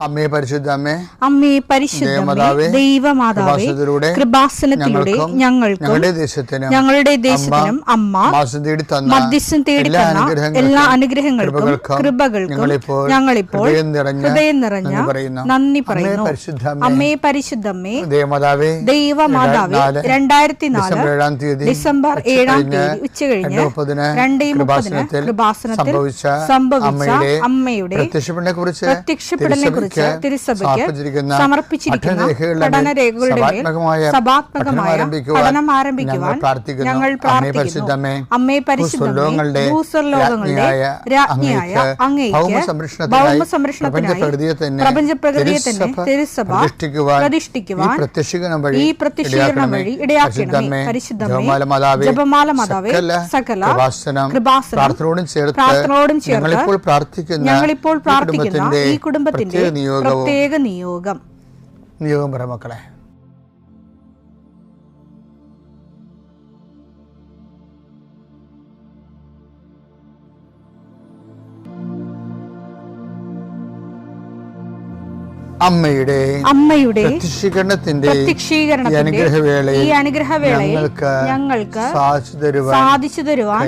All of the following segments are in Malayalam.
അമ്മേ പരിശുദ്ധമ്മേ, അമ്മേ പരിശുദ്ധമേ, ദൈവമാതാവേ, കൃപാസനത്തിലൂടെ ഞങ്ങൾക്കും ഞങ്ങളുടെ ദേശത്തിനും അമ്മ മധ്യസ്ഥം തേടി തന്ന എല്ലാ അനുഗ്രഹങ്ങൾക്കും കൃപകൾക്കും ഞങ്ങളിപ്പോൾ ഹൃദയം നിറഞ്ഞ നന്ദി പറയുന്നു. അമ്മേ പരിശുദ്ധമ്മേ, ദൈവമാതാവേ, 2004 ഡിസംബർ 7 ഉച്ചകഴിഞ്ഞ് 2:30 കൃപാസനത്തിൽ സംഭവിച്ച അമ്മയുടെ പ്രത്യക്ഷപ്പെടലിനെ കുറിച്ച് തിരുസഭയ്ക്ക് സമർപ്പിച്ചിരിക്കുന്ന പഠനരേഖകളുടെ മേൽ സഭാത്മകമായ പഠനം ആരംഭിക്കുവാൻ ഞങ്ങൾ പ്രാർത്ഥിക്കുന്നു. അമ്മേ പരിശുദ്ധമേ, ഭൂസ്വർലോകങ്ങളുടെ രാജ്ഞിയായ അങ്ങേയ്ക്ക് ഭൗമസംരക്ഷണത്തിനായി പ്രപഞ്ചപ്രകൃതിയെ തന്നെ തിരുസഭ പ്രതിഷ്ഠിക്കുവാൻ ഈ പ്രത്യക്ഷീകരണം വഴി ഇടയാക്കണമേ. പരിശുദ്ധമേ, ജപമാല മാതാവേ, സകല കൃപാസനം പ്രാർത്ഥനയോടും ചേർത്ത് ഞങ്ങളിപ്പോൾ പ്രാർത്ഥിക്കുന്ന ഈ കുടുംബത്തിന്റെ പ്രത്യേക നിയോഗം പറ മക്കളെ. അമ്മയുടെ പ്രത്യക്ഷീകരണത്തിന്റെ ഈ അനുഗ്രഹവേളയിൽ ഞങ്ങൾക്ക് സാധിച്ചു തരുവാൻ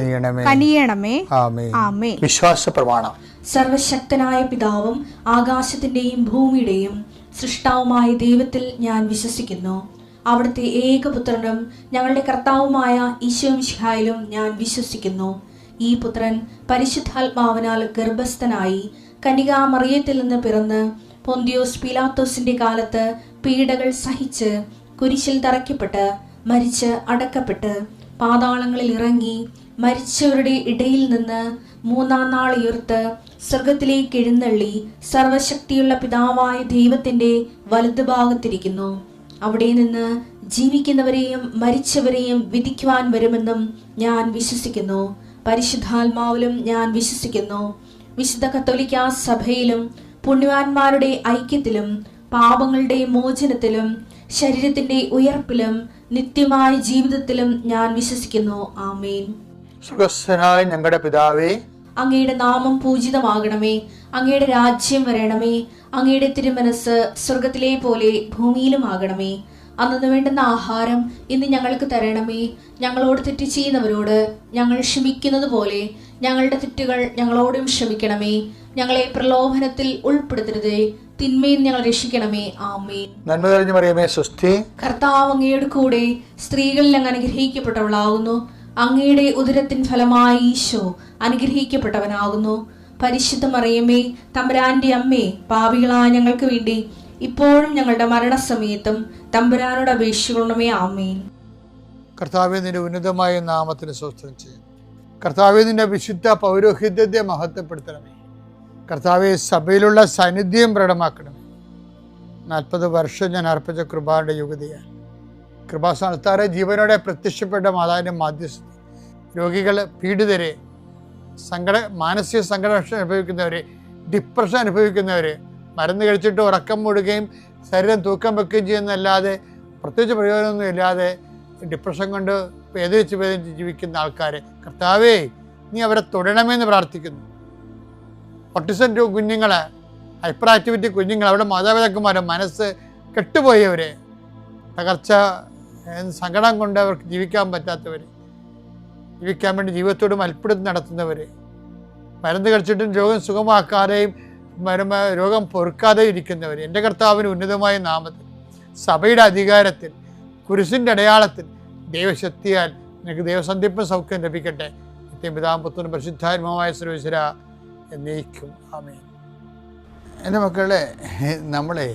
കനിയണമേ. ആമേൻ. വിശ്വാസ പ്രമാണം. സർവശക്തനായ പിതാവും ആകാശത്തിന്റെയും ഭൂമിയുടെയും സൃഷ്ടാവുമായ ദൈവത്തിൽ ഞാൻ വിശ്വസിക്കുന്നു. അവിടുത്തെ ഏകപുത്രനും ഞങ്ങളുടെ കർത്താവുമായ ഈശോമിശിഹായിലും ഞാൻ വിശ്വസിക്കുന്നു. ഈ പുത്രൻ പരിശുദ്ധാത്മാവിനാൽ ഗർഭസ്ഥനായി കന്യകാമറിയത്തിൽ നിന്ന് പിറന്ന് പൊന്തിയോസ് പീലാത്തോസിന്റെ കാലത്ത് പീഡകൾ സഹിച്ച് കുരിശിൽ തറയ്ക്കപ്പെട്ട് മരിച്ച് അടക്കപ്പെട്ട് പാതാളങ്ങളിൽ ഇറങ്ങി മരിച്ചവരുടെ ഇടയിൽ നിന്ന് 3-ാം നാൾ ഉയർത്ത് സ്വർഗത്തിലേക്ക് എഴുന്നള്ളി സർവശക്തിയുള്ള പിതാവായ ദൈവത്തിന്റെ വലതുഭാഗത്തിരിക്കുന്നു. അവിടെ നിന്ന് ജീവിക്കുന്നവരെയും മരിച്ചവരെയും വിധിക്കുവാൻ വരുമെന്നും ഞാൻ വിശ്വസിക്കുന്നു. പരിശുദ്ധാത്മാവിലും ഞാൻ വിശ്വസിക്കുന്നു. വിശുദ്ധ കത്തോലിക്കാ സഭയിലും പുണ്യവാന്മാരുടെ ഐക്യത്തിലും പാപങ്ങളുടെ മോചനത്തിലും ശരീരത്തിന്റെ ഉയർപ്പിലും നിത്യമായ ജീവിതത്തിലും ഞാൻ വിശ്വസിക്കുന്നു. ആമേൻ. സുഖസ്ഥനായ ഞങ്ങളുടെ പിതാവേ, അങ്ങയുടെ നാമം പൂജിതമാകണമേ. അങ്ങയുടെ രാജ്യം വരണമേ. അങ്ങയുടെ തിരുമനസ് സ്വർഗത്തിലെ പോലെ ഭൂമിയിലും ആകണമേ. അന്നു വേണ്ടുന്ന ആഹാരം ഇന്ന് ഞങ്ങൾക്ക് തരണമേ. ഞങ്ങളോട് തെറ്റ് ചെയ്യുന്നവരോട് ഞങ്ങൾ ക്ഷമിക്കുന്നത് പോലെ ഞങ്ങളുടെ തെറ്റുകൾ ഞങ്ങളോടും ക്ഷമിക്കണമേ. ഞങ്ങളെ പ്രലോഭനത്തിൽ ഉൾപ്പെടുത്തരുതേ, തിന്മയിൽ ഞങ്ങൾ രക്ഷിക്കണമേ. ആമേൻ. നന്മ നിറഞ്ഞ മറിയമേ, സ്വസ്തി. കർത്താവ് അങ്ങയുടെ കൂടെ സ്ത്രീകളിൽ അങ്ങ് അനുഗ്രഹിക്കപ്പെട്ടവളാകുന്നു. അങ്ങയുടെ ഉദരത്തിൻ ഫലമായി ഈശോ അനുഗ്രഹിക്കപ്പെട്ടവനാകുന്നു. പരിശുദ്ധ മറിയമേ, തമ്പുരാന്റെ അമ്മേ, പാപികളായ ഞങ്ങൾക്ക് വേണ്ടി ഇപ്പോഴും ഞങ്ങളുടെ മരണസമയത്തും തമ്പുരാനോട് അപേക്ഷിക്കണമേ. ആമേൻ. കർത്താവേ, നിന്റെ ഉന്നതമായ നാമത്തിന് സ്തോത്രം ചെയ്യുന്നു. കർത്താവേ, നിന്റെ വിശുദ്ധ പൗരോഹിത്യത്തെ മഹത്വപ്പെടുത്തണമേ. കർത്താവെ, സഭയിലുള്ള സാന്നിധ്യം പ്രകടമാക്കണമേ. 40 വർഷം ഞാൻ അർപ്പിച്ച കൃപാന്റെ യുഗതിയാണ്. കൃപാസ്ഥാനത്താറെ ജീവനോടെ പ്രത്യക്ഷപ്പെട്ട മാതാവിൻ്റെ മാധ്യസ്ഥ രോഗികൾ, പീഡിതരെ, മാനസിക സംഘർഷം അനുഭവിക്കുന്നവരെ, ഡിപ്രഷൻ അനുഭവിക്കുന്നവരെ, മരുന്ന് കഴിച്ചിട്ട് ഉറക്കം മൂടുകയും ശരീരം തൂക്കം വെക്കുകയും ചെയ്യുന്നതല്ലാതെ പ്രത്യേകിച്ച് പ്രയോജനമൊന്നും ഇല്ലാതെ ഡിപ്രഷൻ കൊണ്ട് വേദനിച്ച് ജീവിക്കുന്ന ആൾക്കാരെ കർത്താവേ, നീ അവരെ തൊടണമെന്ന് പ്രാർത്ഥിക്കുന്നു. ഓട്ടിസം കുഞ്ഞുങ്ങളെ, ഹൈപ്പർ ആക്ടിവിറ്റി കുഞ്ഞുങ്ങൾ, അവിടെ മാതാപിതാക്കന്മാരെ മനസ്സ് കെട്ടുപോയവരെ, തകർച്ച സങ്കടം കൊണ്ട് അവർക്ക് ജീവിക്കാൻ പറ്റാത്തവർ, ജീവിക്കാൻ വേണ്ടി ജീവിതത്തോട് മൽപ്പിടുത്തം നടത്തുന്നവർ, മരുന്ന് കഴിച്ചിട്ടും രോഗം സുഖമാക്കാതെയും രോഗം പൊറുക്കാതെ ഇരിക്കുന്നവർ, എൻ്റെ കർത്താവിന് ഉന്നതമായ നാമത്തിൽ, സഭയുടെ അധികാരത്തിൽ, കുരിശിൻ്റെ അടയാളത്തിൽ, ദൈവശക്തിയാൽ നിനക്ക് ദൈവസന്ധിപ്പും സൗഖ്യം ലഭിക്കട്ടെ. നിത്യം പിതാവും പുത്രനും പരിശുദ്ധാത്മാവായ സർവ്വേശ്വര എന്നേക്കും. ആമേൻ. എൻ്റെ മക്കളെ, നമ്മളെ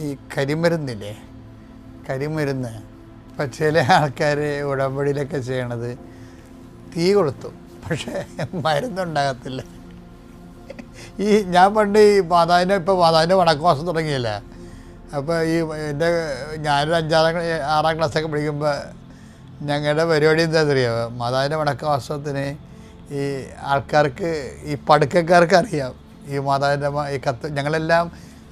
ഈ കരിമരുന്നില്ലേ, കരിമരുന്ന് ഇപ്പം ചില ആൾക്കാർ ഉടമ്പടിയിലൊക്കെ ചെയ്യണത് തീ കൊളുത്തും, പക്ഷേ മരുന്നുണ്ടാകത്തില്ല. ഞാൻ പണ്ട് ഈ മാതാവിൻ്റെ വടക്കുവാസം തുടങ്ങിയില്ല. അപ്പോൾ ഞാനൊരു 6-ാം ക്ലാസ്സൊക്കെ പഠിക്കുമ്പോൾ ഞങ്ങളുടെ പരിപാടി എന്താണെന്നറിയാമോ? മാതാവിൻ്റെ വടക്കുവാസത്തിന് ഈ ആൾക്കാർക്ക്, ഈ പടുക്കക്കാർക്ക് അറിയാം ഈ മാതാവിൻ്റെ ഈ ഞങ്ങളെല്ലാം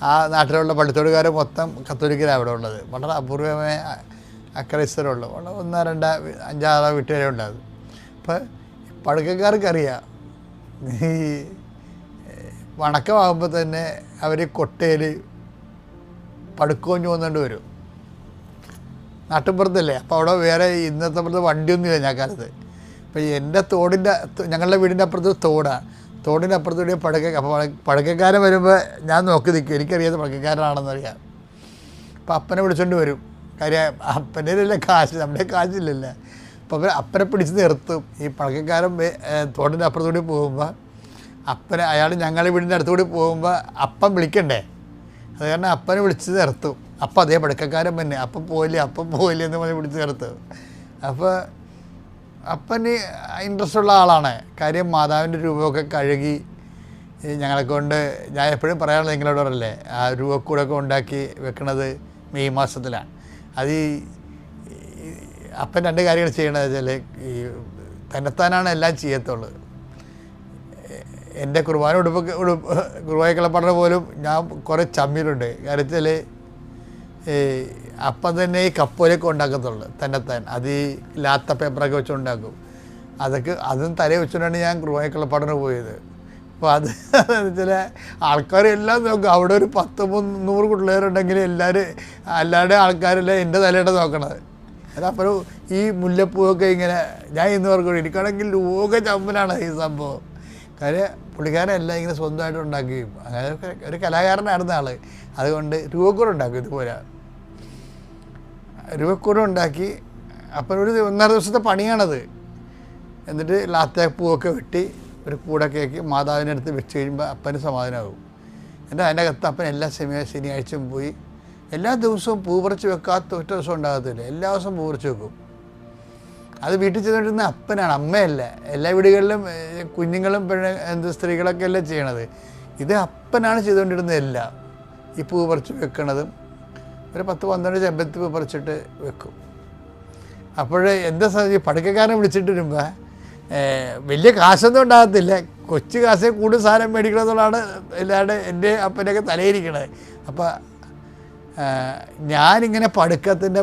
ആ നാട്ടിലുള്ള പള്ളിത്തോടുകാർ മൊത്തം കത്തോലിക്കലാണ് അവിടെ ഉള്ളത്. വളരെ അപൂർവമായ അക്രൈസ്തരുള്ളൂ. 1, 2, 5, 6 വീട്ടുകാരെ ഉണ്ടാകും. അപ്പോൾ പടുക്കക്കാർക്കറിയാം ഈ വണക്കമാകുമ്പോൾ തന്നെ അവർ കൊട്ടയിൽ പടുക്കോഞ്ഞു വന്നുകൊണ്ട് വരും. നാട്ടിൻപുറത്തല്ലേ, അപ്പോൾ അവിടെ വേറെ ഇന്നത്തെ പുറത്ത് വണ്ടിയൊന്നുമില്ല ഞാൻ കാലത്ത്. അപ്പോൾ എൻ്റെ ഞങ്ങളുടെ വീടിൻ്റെ അപ്പുറത്ത് തോടിൻ്റെ അപ്പുറത്തൂടെ അപ്പോൾ പടക്കക്കാരൻ വരുമ്പോൾ ഞാൻ നോക്കി നിൽക്കും, എനിക്കറിയാതെ പടക്കക്കാരനാണെന്നറിയാം. അപ്പോൾ അപ്പനെ വിളിച്ചുകൊണ്ട് വരും. കാര്യം അപ്പൻ്റെ കാശ്, നമ്മുടെ കാശില്ലല്ലോ. അപ്പോൾ അപ്പനെ പിടിച്ച് നിർത്തും. ഈ പടക്കക്കാരൻ തോടിൻ്റെ അപ്പുറത്തൂടി പോകുമ്പോൾ അയാൾ ഞങ്ങളുടെ വീടിൻ്റെ അടുത്തുകൂടി പോകുമ്പോൾ അപ്പം വിളിക്കണ്ടേ, അത് കാരണം അപ്പനെ വിളിച്ച് നിർത്തും. അപ്പം അതേ പടക്കക്കാരൻ തന്നെ അപ്പം പോയില്ലേ എന്ന് പറഞ്ഞ് വിളിച്ച് നിർത്തും. അപ്പോൾ അപ്പന് ഇൻട്രസ്റ്റ് ഉള്ള ആളാണ്. കാര്യം മാതാവിൻ്റെ രൂപമൊക്കെ കഴുകി ഞങ്ങളെ കൊണ്ട്, ഞാൻ എപ്പോഴും പറയാനുള്ളത് നിങ്ങളോട് പറയല്ലേ, ആ രൂപക്കൂടൊക്കെ ഉണ്ടാക്കി വെക്കണത് മെയ് മാസത്തിലാണ്. അത് അപ്പൻ 2 കാര്യങ്ങൾ ചെയ്യണത് വെച്ചാൽ ഈ തന്നെത്താനാണ് എല്ലാം ചെയ്യത്തുള്ളൂ. എൻ്റെ കുർബാന കുർബാന കളപ്പാടന പോലും ഞാൻ കുറേ ചമ്മീലുണ്ട്. കാരണം വെച്ചാൽ അപ്പം തന്നെ ഈ കപ്പോലൊക്കെ ഉണ്ടാക്കത്തുള്ളൂ തന്നെത്താൻ. അത് ഈ ലാത്ത പേപ്പറൊക്കെ വെച്ചുണ്ടാക്കും. അതും തലയിൽ വെച്ചുകൊണ്ടാണ് ഞാൻ കുർബാന കളപ്പാടന പോയത്. അപ്പോൾ അത് ചില ആൾക്കാരെല്ലാം നോക്കും. അവിടെ ഒരു 10-300 പിള്ളേരുണ്ടെങ്കിൽ എല്ലാവരുടെ ആൾക്കാരെല്ലാം എൻ്റെ തലയുടെ നോക്കണത്. അതപ്പോൾ ഈ മുല്ലപ്പൂവൊക്കെ ഇങ്ങനെ ഞാൻ ഇന്ന് പറഞ്ഞു എനിക്കാണെങ്കിൽ ലോക ചമ്മലാണ് ഈ സംഭവം. കാര്യം പുള്ളിക്കാരെല്ലാം ഇങ്ങനെ സ്വന്തമായിട്ട് ഉണ്ടാക്കുകയും അങ്ങനെ ഒരു കലാകാരനായിരുന്ന ആൾ. അതുകൊണ്ട് രൂപക്കൂടം ഉണ്ടാക്കും. ഇതുപോലെ രൂപക്കൂടം ഉണ്ടാക്കി അപ്പം ഒരു 1.5 ദിവസത്തെ പണിയാണത്. എന്നിട്ട് ലാത്തപ്പൂവൊക്കെ വെട്ടി ഒരു കൂടൊക്കെ ആക്കി മാതാവിൻ്റെ അടുത്ത് വെച്ച് കഴിയുമ്പോൾ അപ്പന് സമാധാനമാകും. എന്നിട്ട് അതിൻ്റെ അകത്ത് അപ്പൻ എല്ലാ ശനിയാഴ്ചയും പോയി എല്ലാ ദിവസവും പൂ പറിച്ച് വെക്കാത്ത ഒറ്റ ദിവസം ഉണ്ടാകത്തില്ല, എല്ലാ ദിവസവും പൂ പറിച്ച് വെക്കും. അത് വീട്ടിൽ ചെയ്തുകൊണ്ടിരുന്ന അപ്പനാണ്, അമ്മയല്ല. എല്ലാ വീടുകളിലും കുഞ്ഞുങ്ങളും സ്ത്രീകളൊക്കെ അല്ലേ ചെയ്യണത്. ഇത് അപ്പനാണ് ചെയ്തുകൊണ്ടിരുന്നത് എല്ലാം. ഈ പൂ പറിച്ച് വെക്കണതും ഒരു 10-12 ചെമ്പരത്തി പൂ പറിച്ചിട്ട് വെക്കും. അപ്പോഴേ എന്താ സാധിക്കും, പടക്കക്കാരനെ വിളിച്ചിട്ട് വരുമ്പോൾ വലിയ കാശൊന്നും ഉണ്ടാകത്തില്ല, കൊച്ചു കാശേ കൂടുതൽ സാധനം മേടിക്കണമെന്നുള്ളതാണ് എല്ലാവരുടെ എൻ്റെ അപ്പൻ്റെയൊക്കെ തലയിരിക്കണത്. അപ്പോൾ ഞാനിങ്ങനെ പടുക്കത്തിൻ്റെ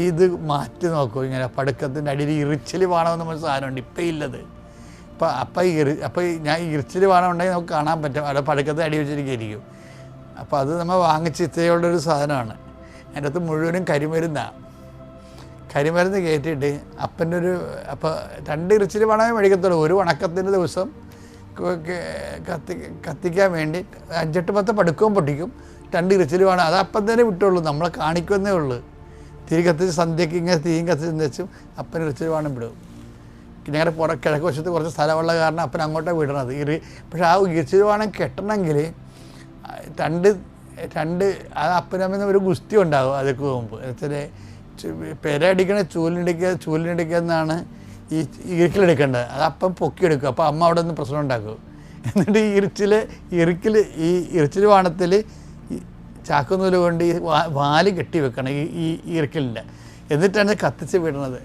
ഇത് മാറ്റി നോക്കും. ഇങ്ങനെ പടുക്കത്തിൻ്റെ അടിയിൽ ഇറിച്ചിൽ വേണമെന്ന് നമ്മൾ സാധനമുണ്ട്, ഇപ്പം ഇല്ലത്. അപ്പോൾ ഞാൻ ഇറിച്ചിൽ വേണം ഉണ്ടെങ്കിൽ നമുക്ക് കാണാൻ പറ്റും, അവിടെ പടുക്കത്തെ അടി വെച്ചിരിക്കും. അപ്പോൾ അത് നമ്മൾ വാങ്ങിച്ച് ഇത്രയുള്ളൊരു സാധനമാണ്. അതിൻ്റെ അകത്ത് മുഴുവനും കരിമരുന്ന് കയറ്റിയിട്ട് അപ്പൻ്റെ അപ്പോൾ 2 ഇറിച്ചിൽ വേണമെങ്കിൽ മേടിക്കത്തുള്ളൂ. ഒരു വണക്കത്തിൻ്റെ ദിവസം കത്തിക്കാൻ വേണ്ടി 5-10 പടുക്കവും പൊട്ടിക്കും. 2 ഇറിച്ചിൽ വേണം. അത് അപ്പം തന്നെ വിട്ടുള്ളൂ, നമ്മളെ കാണിക്കുന്നേ ഉള്ളൂ. തിരി കത്തിച്ച് സന്ധ്യയ്ക്ക് ഇങ്ങനെ തീയും കത്തിച്ച് വെച്ചും അപ്പൻ ഇറിച്ചിൽ വേണം വിടും. ഞങ്ങളുടെ കിഴക്ക് വശത്ത് കുറച്ച് സ്ഥലമുള്ള കാരണം അപ്പൻ അങ്ങോട്ടാണ് വിടണത്. പക്ഷേ ആ ഇറിച്ചിൽ വേണം കെട്ടണമെങ്കിൽ 2 അത് അപ്പനമ്മ ഒരു ഗുസ്തി ഉണ്ടാകും. അതൊക്കെ പോകുമ്പോൾ എന്നുവെച്ചാൽ പെരടിക്കണ ചൂലിനടിക്കുക എന്നാണ് ഈ ഇറുക്കിലെടുക്കേണ്ടത്. അത് അപ്പം പൊക്കിയെടുക്കും. അപ്പോൾ അമ്മ അവിടെ നിന്ന് പ്രശ്നം ഉണ്ടാക്കും. എന്നിട്ട് ഈ ഇറിച്ചിൽ വാണത്തിൽ ചാക്കുന്നൂല് കൊണ്ട് ഈ വാല് കെട്ടി വെക്കണം ഈ ഇറുക്കലിൻ്റെ, എന്നിട്ടാണ് കത്തിച്ച് വിടണത്.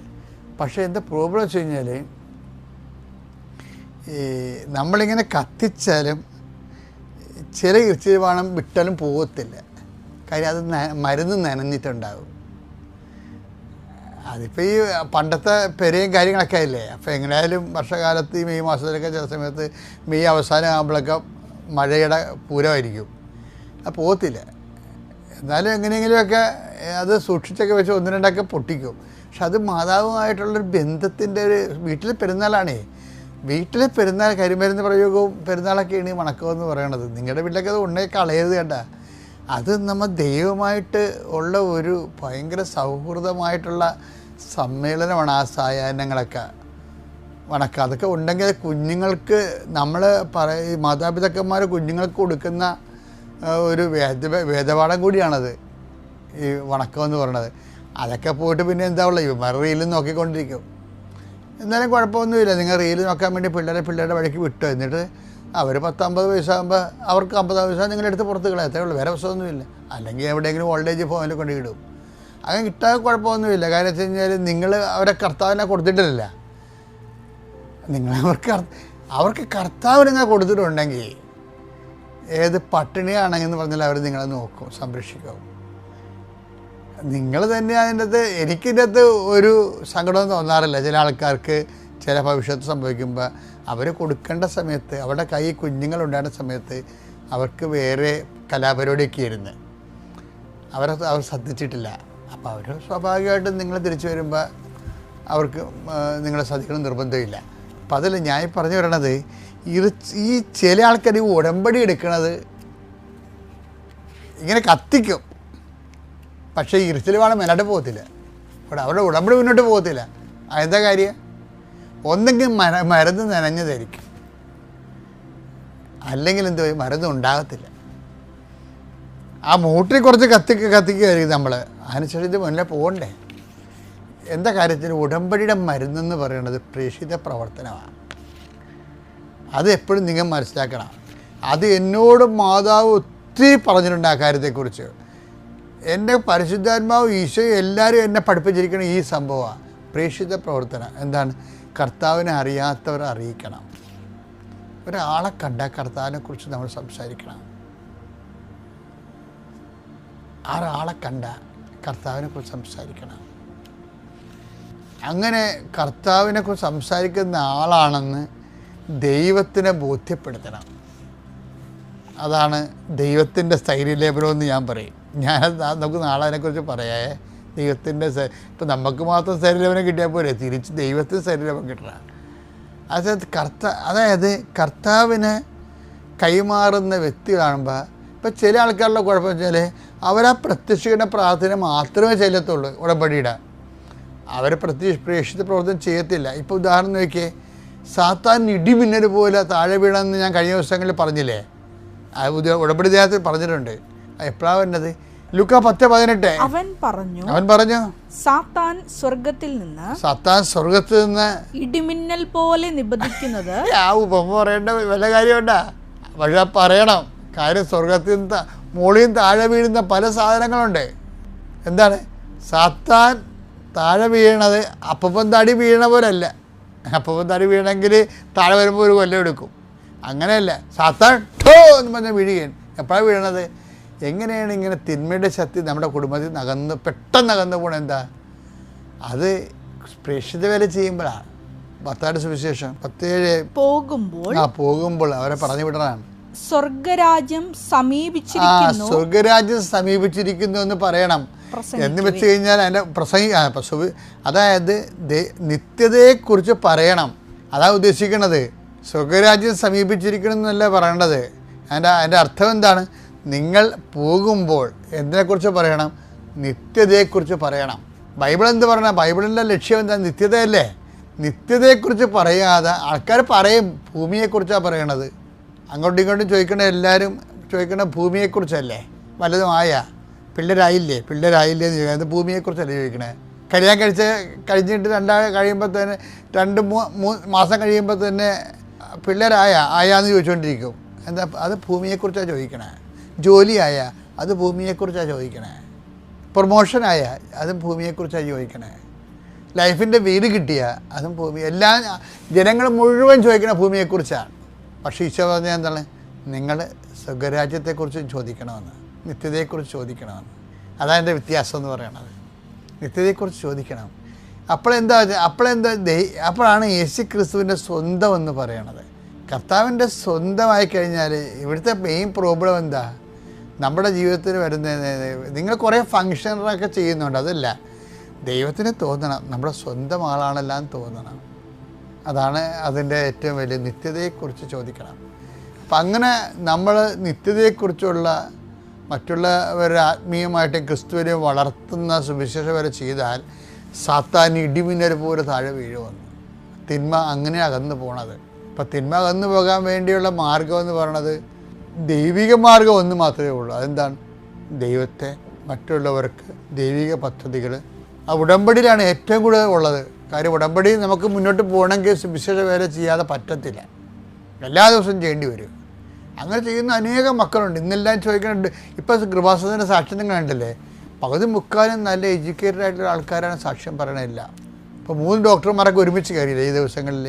പക്ഷേ എന്താ പ്രോബ്ലം വെച്ച് കഴിഞ്ഞാൽ നമ്മളിങ്ങനെ കത്തിച്ചാലും ചില ഇറിച്ചിൽ വാണം വിട്ടാലും പോകത്തില്ല. കാര്യം അത് മരുന്ന് നനഞ്ഞിട്ടുണ്ടാകും. അതിപ്പോൾ ഈ പണ്ടത്തെ പെരയും കാര്യങ്ങളൊക്കെ ആയില്ലേ. അപ്പോൾ എങ്ങനെയായാലും വർഷകാലത്ത് ഈ മെയ് മാസത്തിലൊക്കെ ചില സമയത്ത് മെയ് അവസാനം ആകുമ്പോഴൊക്കെ മഴയുടെ പൂരമായിരിക്കും, അത് പോകത്തില്ല. എന്നാലും എങ്ങനെയെങ്കിലുമൊക്കെ അത് സൂക്ഷിച്ചൊക്കെ വെച്ച് 1-2 പൊട്ടിക്കും. പക്ഷെ അത് മാതാവുമായിട്ടുള്ളൊരു ബന്ധത്തിൻ്റെ ഒരു വീട്ടിലെ പെരുന്നാളാണേ. വീട്ടിലെ പെരുന്നാൾ കരിമരുന്ന് പ്രയോഗവും പെരുന്നാളൊക്കെയാണ് ഈ വണക്കമെന്ന് പറയണത്. നിങ്ങളുടെ വീട്ടിലൊക്കെ അത് ഉണ്ടെങ്കിൽ കളയരുത് കേട്ടാ. അത് നമ്മൾ ദൈവമായിട്ട് ഉള്ള ഒരു ഭയങ്കര സൗഹൃദമായിട്ടുള്ള സമ്മേളനമാണ് ആ സായാഹ്നങ്ങളൊക്കെ വണക്കം. അതൊക്കെ ഉണ്ടെങ്കിൽ കുഞ്ഞുങ്ങൾക്ക് നമ്മൾ മാതാപിതാക്കന്മാർ കുഞ്ഞുങ്ങൾക്ക് കൊടുക്കുന്ന ഒരു വേദപാഠം കൂടിയാണത് ഈ വണക്കം എന്ന് പറയണത്. അതൊക്കെ പോയിട്ട് പിന്നെ എന്താ ഉള്ളത്, ഇവന്മാർ റീലും നോക്കിക്കൊണ്ടിരിക്കും. എന്നാലും കുഴപ്പമൊന്നുമില്ല. നിങ്ങൾ റീല് നോക്കാൻ വേണ്ടി പിള്ളേരുടെ വഴിക്ക് വിട്ടു. എന്നിട്ട് അവർ 10-50 വയസ്സാകുമ്പോൾ അവർക്ക് 50 വയസ്സാകുമ്പോൾ നിങ്ങളെടുത്ത് പുറത്ത് കളയത്തേ ഉള്ളൂ, വേറെ പ്രശ്നമൊന്നുമില്ല. അല്ലെങ്കിൽ എവിടെയെങ്കിലും ഓൾഡ് ഏജ് ഫോമിൽ കൊണ്ട് ഇടും. അങ്ങനെ കിട്ടാൻ കുഴപ്പമൊന്നുമില്ല. കാര്യം വെച്ച് കഴിഞ്ഞാൽ നിങ്ങൾ അവരെ കർത്താവിനെ കൊടുത്തിട്ടില്ല. അവർക്ക് കർത്താവ് നിങ്ങൾ കൊടുത്തിട്ടുണ്ടെങ്കിൽ ഏത് പട്ടിണിയാണെന്ന് പറഞ്ഞാൽ അവർ നിങ്ങളെ നോക്കും, സംരക്ഷിക്കും. നിങ്ങൾ തന്നെ അതിൻ്റെ അകത്ത് എനിക്കിൻ്റെ അകത്ത് ഒരു സങ്കടം തോന്നാറില്ല. ചില ആൾക്കാർക്ക് ചില ഭവിഷ്യത്ത് സംഭവിക്കുമ്പോൾ അവർ കൊടുക്കേണ്ട സമയത്ത് അവരുടെ കൈ കുഞ്ഞുങ്ങളുണ്ടാകുന്ന സമയത്ത് അവർക്ക് വേറെ കലാപരിപാടിയൊക്കെ ആയിരുന്നു. അവർ ശ്രദ്ധിച്ചിട്ടില്ല. അപ്പോൾ അവർ സ്വാഭാവികമായിട്ടും നിങ്ങൾ തിരിച്ചു വരുമ്പോൾ അവർക്ക് നിങ്ങളെ ശ്രദ്ധിക്കണം നിർബന്ധമില്ല. അപ്പം അതിൽ ഞാൻ പറഞ്ഞു വരണത്, ഈ ചില ആൾക്കാർ ഈ ഉടമ്പടി എടുക്കണത് ഇങ്ങനെ കത്തിക്കും, പക്ഷേ ഇരുത്തിൽ വേണം മേലോട്ട് പോകത്തില്ല, അവരുടെ ഉടമ്പടി മുന്നോട്ട് പോകത്തില്ല. എന്താ കാര്യം? ഒന്നെങ്കിൽ മരുന്ന് നനഞ്ഞതായിരിക്കും, അല്ലെങ്കിൽ എന്തോ മരുന്ന് ഉണ്ടാകത്തില്ല. ആ മൂട്ടിൽ കുറച്ച് കത്തിക്കുകയായിരിക്കും നമ്മൾ, അതിനുശേഷം ഇത് മുന്നേ പോകണ്ടേ. എന്താ കാര്യത്തിന് ഉടമ്പടിയുടെ മരുന്നെന്ന് പറയുന്നത് പ്രേക്ഷിത പ്രവർത്തനമാണ്. അത് എപ്പോഴും നിങ്ങൾ മനസ്സിലാക്കണം. അത് എന്നോട് മാതാവ് ഒത്തിരി പറഞ്ഞിട്ടുണ്ട് ആ കാര്യത്തെക്കുറിച്ച്. എൻ്റെ പരിശുദ്ധാത്മാവ് ഈശോ എല്ലാവരും എന്നെ പഠിപ്പിച്ചിരിക്കണം ഈ സംഭവമാണ്. പ്രേക്ഷിത പ്രവർത്തനം എന്താണ്? കർത്താവിനെ അറിയാത്തവർ അറിയിക്കണം. ഒരാളെ കണ്ടാൽ കർത്താവിനെക്കുറിച്ച് നമ്മൾ സംസാരിക്കണം. ഒരാളെ കണ്ടാൽ കർത്താവിനെക്കുറിച്ച് സംസാരിക്കണം. അങ്ങനെ കർത്താവിനെക്കുറിച്ച് സംസാരിക്കുന്ന ആളാണെന്ന് ദൈവത്തിനെ ബോധ്യപ്പെടുത്തണം. അതാണ് ദൈവത്തിൻ്റെ സ്ഥൈര്യലേപനമെന്ന് ഞാൻ പറയും. നമുക്ക് നാളെ അതിനെക്കുറിച്ച് പറയാമേ. ദൈവത്തിൻ്റെ ഇപ്പം നമുക്ക് മാത്രം സ്ഥൈര്യലേപനം കിട്ടിയാൽ പോരെ, തിരിച്ച് ദൈവത്തിന് സ്ഥൈര്യലേപനം കിട്ടണം. അതായത് കർത്താവിന് കൈമാറുന്ന വ്യക്തി കാണുമ്പോൾ ഇപ്പം ചില ആൾക്കാരുടെ കുഴപ്പം വെച്ചാൽ അവരാ പ്രത്യക്ഷീകരണ പ്രാർത്ഥന മാത്രമേ ചെല്ലത്തുള്ളൂ ഉടമ്പടിയുടെ. അവർ പ്രേക്ഷിത പ്രവർത്തനം ചെയ്യത്തില്ല. ഇപ്പോൾ ഉദാഹരണം നോക്കിയേ, സാത്താൻ ഇടിമിന്നൽ പോലെ താഴെ വീണമെന്ന് ഞാൻ കഴിഞ്ഞ ദിവസങ്ങളിൽ പറഞ്ഞില്ലേ, ഉടമ്പടി ദേഹത്തിൽ പറഞ്ഞിട്ടുണ്ട്. എപ്പോഴാണ് വരുന്നത്? ലൂക്കാ 10:18 അവൻ പറഞ്ഞു സാത്താൻ സ്വർഗത്തിൽ നിന്ന് ഇടിമിന്നൽ പോലെ നിബദിക്കുന്നത്. ആ ഉപമ പറയേണ്ട വല്ല കാര്യമുണ്ടാ? പക്ഷെ പറയണം. കാര്യം സ്വർഗത്തിൽ നിന്ന് മുകളിൽ താഴെ വീഴുന്ന പല സാധനങ്ങളുണ്ട്. എന്താണ്? സാത്താൻ താഴെ വീഴണത് അപ്പം തടി വീഴണ പോലല്ല. അപ്പം തടി വീഴണമെങ്കിൽ താഴെ വരുമ്പോൾ ഒരു കൊല്ലം എടുക്കും. അങ്ങനെയല്ല, സാത്താൻ ഠോ എന്ന് പറഞ്ഞാൽ വീഴുകയാണ്. എപ്പോഴാണ് വീഴണത്? എങ്ങനെയാണ് ഇങ്ങനെ തിന്മയുടെ ശക്തി നമ്മുടെ കുടുംബത്തിൽ പെട്ടെന്ന് അകന്നു പോകണം? എന്താ അത്? പ്രേക്ഷിത വേല ചെയ്യുമ്പോഴാണ്. മത്തായിയുടെ സുവിശേഷം 10:7 പോകുമ്പോൾ അവരെ പറഞ്ഞു വിടണതാണ്. സ്വർഗരാജ്യം സമീപിച്ചിരിക്കുന്നു എന്ന് പറയണം. എന്ന് വെച്ച് കഴിഞ്ഞാൽ അതിൻ്റെ അതായത് നിത്യതയെക്കുറിച്ച് പറയണം. അതാ ഉദ്ദേശിക്കുന്നത്. സ്വർഗരാജ്യം സമീപിച്ചിരിക്കണം എന്നല്ല പറയേണ്ടത്. അതിൻ്റെ അർത്ഥം എന്താണ്? നിങ്ങൾ പോകുമ്പോൾ എന്തിനെക്കുറിച്ച് പറയണം? നിത്യതയെക്കുറിച്ച് പറയണം. ബൈബിൾ എന്ത് പറയണം? ബൈബിളിൻ്റെ ലക്ഷ്യം എന്താ? നിത്യതയല്ലേ. നിത്യതയെക്കുറിച്ച് പറയാതെ ആൾക്കാർ പറയും ഭൂമിയെക്കുറിച്ചാണ് പറയണത്. അങ്ങോട്ടും ഇങ്ങോട്ടും ചോദിക്കണ എല്ലാവരും ചോദിക്കണ ഭൂമിയെക്കുറിച്ചല്ലേ. വല്ലതും പിള്ളേരായില്ലേ എന്ന് ചോദിക്കുന്നത് ഭൂമിയെക്കുറിച്ചല്ലേ ചോദിക്കണേ. കല്യാണം കഴിഞ്ഞിട്ട് 2 കഴിയുമ്പോൾ തന്നെ 2-3 മാസം കഴിയുമ്പോൾ തന്നെ ആയാന്ന് ചോദിച്ചുകൊണ്ടിരിക്കും. എന്താ? അത് ഭൂമിയെക്കുറിച്ചാണ് ചോദിക്കണേ. ജോലിയായ അത് ഭൂമിയെക്കുറിച്ചാണ് ചോദിക്കണേ. പ്രൊമോഷനായ അതും ഭൂമിയെക്കുറിച്ചാണ് ചോദിക്കണേ. ലൈഫിൻ്റെ വീട് കിട്ടിയ അതും എല്ലാം ജനങ്ങൾ മുഴുവൻ ചോദിക്കണ ഭൂമിയെക്കുറിച്ചാണ്. പക്ഷേ ഈശോ പറഞ്ഞാൽ എന്താണ്? നിങ്ങൾ സ്വർഗരാജ്യത്തെക്കുറിച്ച് ചോദിക്കണമെന്ന്, നിത്യതയെക്കുറിച്ച് ചോദിക്കണമെന്ന്. അതാണ് എൻ്റെ വ്യത്യാസം എന്ന് പറയണത്. നിത്യതയെക്കുറിച്ച് ചോദിക്കണം. അപ്പോഴാണ് യേശു ക്രിസ്തുവിൻ്റെ സ്വന്തം എന്ന് പറയണത്. കർത്താവിൻ്റെ സ്വന്തമായി കഴിഞ്ഞാൽ ഇവിടുത്തെ മെയിൻ പ്രോബ്ലം എന്താ? നമ്മുടെ ജീവിതത്തിൽ വരുന്ന നിങ്ങൾ കുറേ ഫങ്ഷനൊക്കെ ചെയ്യുന്നുണ്ട്, അതല്ല, ദൈവത്തിന് തോന്നണം നമ്മുടെ സ്വന്തം ആളാണെല്ലാം തോന്നണം. അതാണ് അതിൻ്റെ ഏറ്റവും വലിയ. നിത്യതയെക്കുറിച്ച് ചോദിക്കണം. അപ്പം അങ്ങനെ നമ്മൾ നിത്യതയെക്കുറിച്ചുള്ള മറ്റുള്ളവരെ ആത്മീയമായിട്ട് ക്രിസ്തുവിനെ വളർത്തുന്ന സുവിശേഷം വരെ ചെയ്താൽ സാത്താൻ ഇടിമിന്നൽ പോലെ താഴെ വീഴുമെന്ന്. തിന്മ അങ്ങനെ അകന്നു പോണത്. അപ്പം തിന്മ അകന്നു പോകാൻ വേണ്ടിയുള്ള മാർഗം എന്ന് പറയണത് ദൈവിക മാർഗം ഒന്ന് മാത്രമേ ഉള്ളൂ. അതെന്താണ്? ദൈവത്തെ, മറ്റുള്ളവർക്ക് ദൈവിക പദ്ധതികൾ. ആ ഉടമ്പടിയിലാണ് ഏറ്റവും കൂടുതൽ ഉള്ളത്. കാര്യം ഉടമ്പടി നമുക്ക് മുന്നോട്ട് പോകണമെങ്കിൽ സുവിശേഷ വേല ചെയ്യാതെ പറ്റത്തില്ല. എല്ലാ ദിവസവും ചെയ്യേണ്ടി വരും. അങ്ങനെ ചെയ്യുന്ന അനേകം മക്കളുണ്ട്. ഇന്നെല്ലാം ചോദിക്കുന്നുണ്ട്. ഇപ്പോൾ കൃപാസനത്തിൻ്റെ സാക്ഷ്യം നിങ്ങൾ കണ്ടില്ലേ? പകുതി മുക്കാലും നല്ല എഡ്യൂക്കേറ്റഡ് ആയിട്ടുള്ള ആൾക്കാരാണ് സാക്ഷ്യം പറയണില്ല. ഇപ്പോൾ 3 ഡോക്ടർമാരൊക്കെ ഒരുമിച്ച് കയറിയില്ലേ ഈ ദിവസങ്ങളിൽ?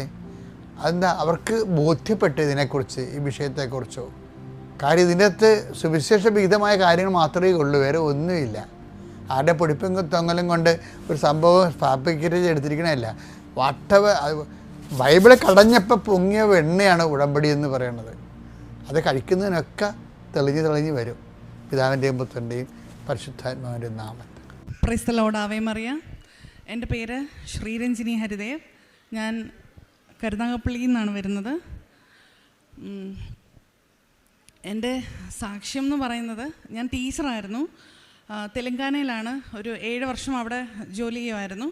അതെന്താ? അവർക്ക് ബോധ്യപ്പെട്ടു ഇതിനെക്കുറിച്ച്, ഈ വിഷയത്തെക്കുറിച്ചോ. കാര്യം ഇതിനകത്ത് സുവിശേഷ വിഹിതമായ കാര്യങ്ങൾ മാത്രമേ ഉള്ളൂ, വേറെ ഒന്നുമില്ല. ആരുടെ പൊടിപ്പും തൊങ്ങലും കൊണ്ട് ഒരു സംഭവം ഫാബ്രിക്കേറ്റ് എടുത്തിരിക്കണമല്ല. ബൈബിള് കടഞ്ഞപ്പോൾ പൊങ്ങിയ എണ്ണയാണ് ഉടമ്പടി എന്ന് പറയുന്നത്. അത് കഴിക്കുന്നതിനൊക്കെ തെളിഞ്ഞ് വരും. പിതാവിൻ്റെയും പുത്രൻ്റെയും പരിശുദ്ധാത്മാവിൻ്റെയും നാമത്തിൽ. Praise the Lord. Ave Maria. എൻ്റെ പേര് ശ്രീരഞ്ജിനി ഹരിദേവ്. ഞാൻ കരുനാഗപ്പള്ളിയിൽ നിന്നാണ് വരുന്നത്. എൻ്റെ സാക്ഷ്യം എന്ന് പറയുന്നത്, ഞാൻ ടീച്ചറായിരുന്നു. തെലങ്കാനയിലാണ്. ഒരു 7 വർഷം അവിടെ ജോലി ചെയ്യുമായിരുന്നു.